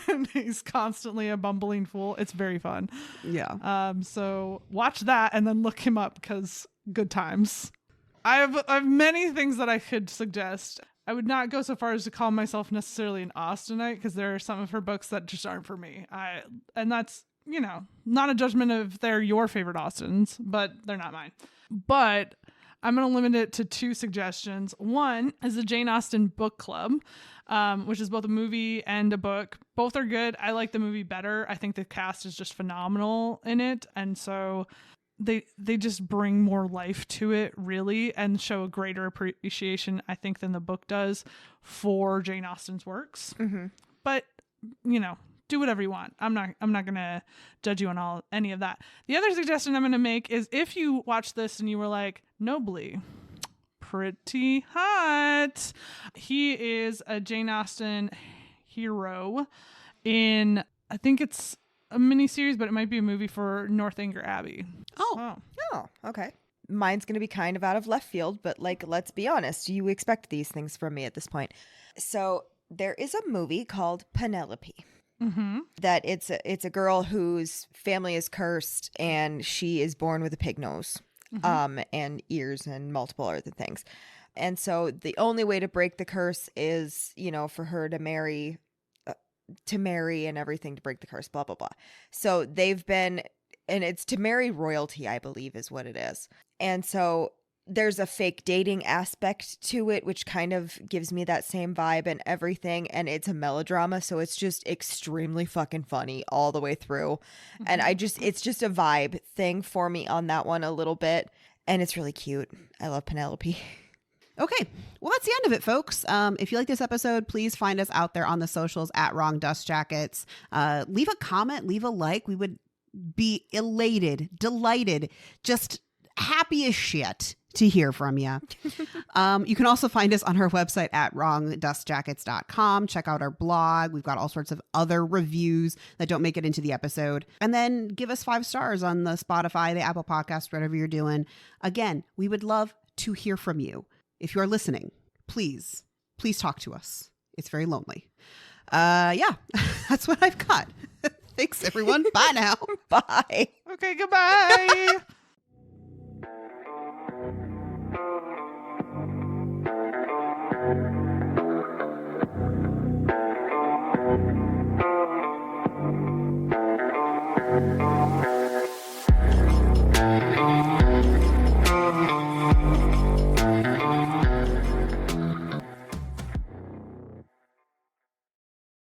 And he's constantly a bumbling fool. It's very fun. Yeah. So watch that and then look him up because good times. I have many things that I could suggest. I would not go so far as to call myself necessarily an Austenite because there are some of her books that just aren't for me. And that's, you know, not a judgment if they're your favorite Austens, but they're not mine. But I'm going to limit it to 2 suggestions. One is the Jane Austen book club, which is both a movie and a book. Both are good. I like the movie better. I think the cast is just phenomenal in it. And so they just bring more life to it, really, and show a greater appreciation, I think, than the book does for Jane Austen's works. But, you know, do whatever you want. I'm not gonna judge you on any of that. The other suggestion I'm gonna make is if you watch this and you were like, Nobly, pretty hot. He is a Jane Austen hero in, I think it's a miniseries, but it might be a movie for Northanger Abbey. Oh. Oh, okay. Mine's going to be kind of out of left field, but like, let's be honest. You expect these things from me at this point. So there is a movie called Penelope. Mm-hmm. That it's a girl whose family is cursed and she is born with a pig nose, and ears and multiple other things. And so the only way to break the curse is, you know, for her to marry and everything to break the curse, blah, blah, blah. So they've been, and it's to marry royalty, I believe is what it is. And so there's a fake dating aspect to it, which kind of gives me that same vibe and everything. And it's a melodrama. So it's just extremely fucking funny all the way through. And it's just a vibe thing for me on that one a little bit. And it's really cute. I love Penelope. Okay. Well, that's the end of it, folks. If you like this episode, please find us out there on the socials at Wrong Dust Jackets. Leave a comment, leave a like. We would be elated, delighted, just happy as shit to hear from you. You can also find us on our website at wrongdustjackets.com. Check out our blog. We've got all sorts of other reviews that don't make it into the episode. And then give us 5 stars on the Spotify, the Apple Podcast, whatever you're doing. Again, we would love to hear from you. If you're listening, please talk to us. It's very lonely. Yeah, that's what I've got. Thanks, everyone. Bye now. Bye. Okay, goodbye.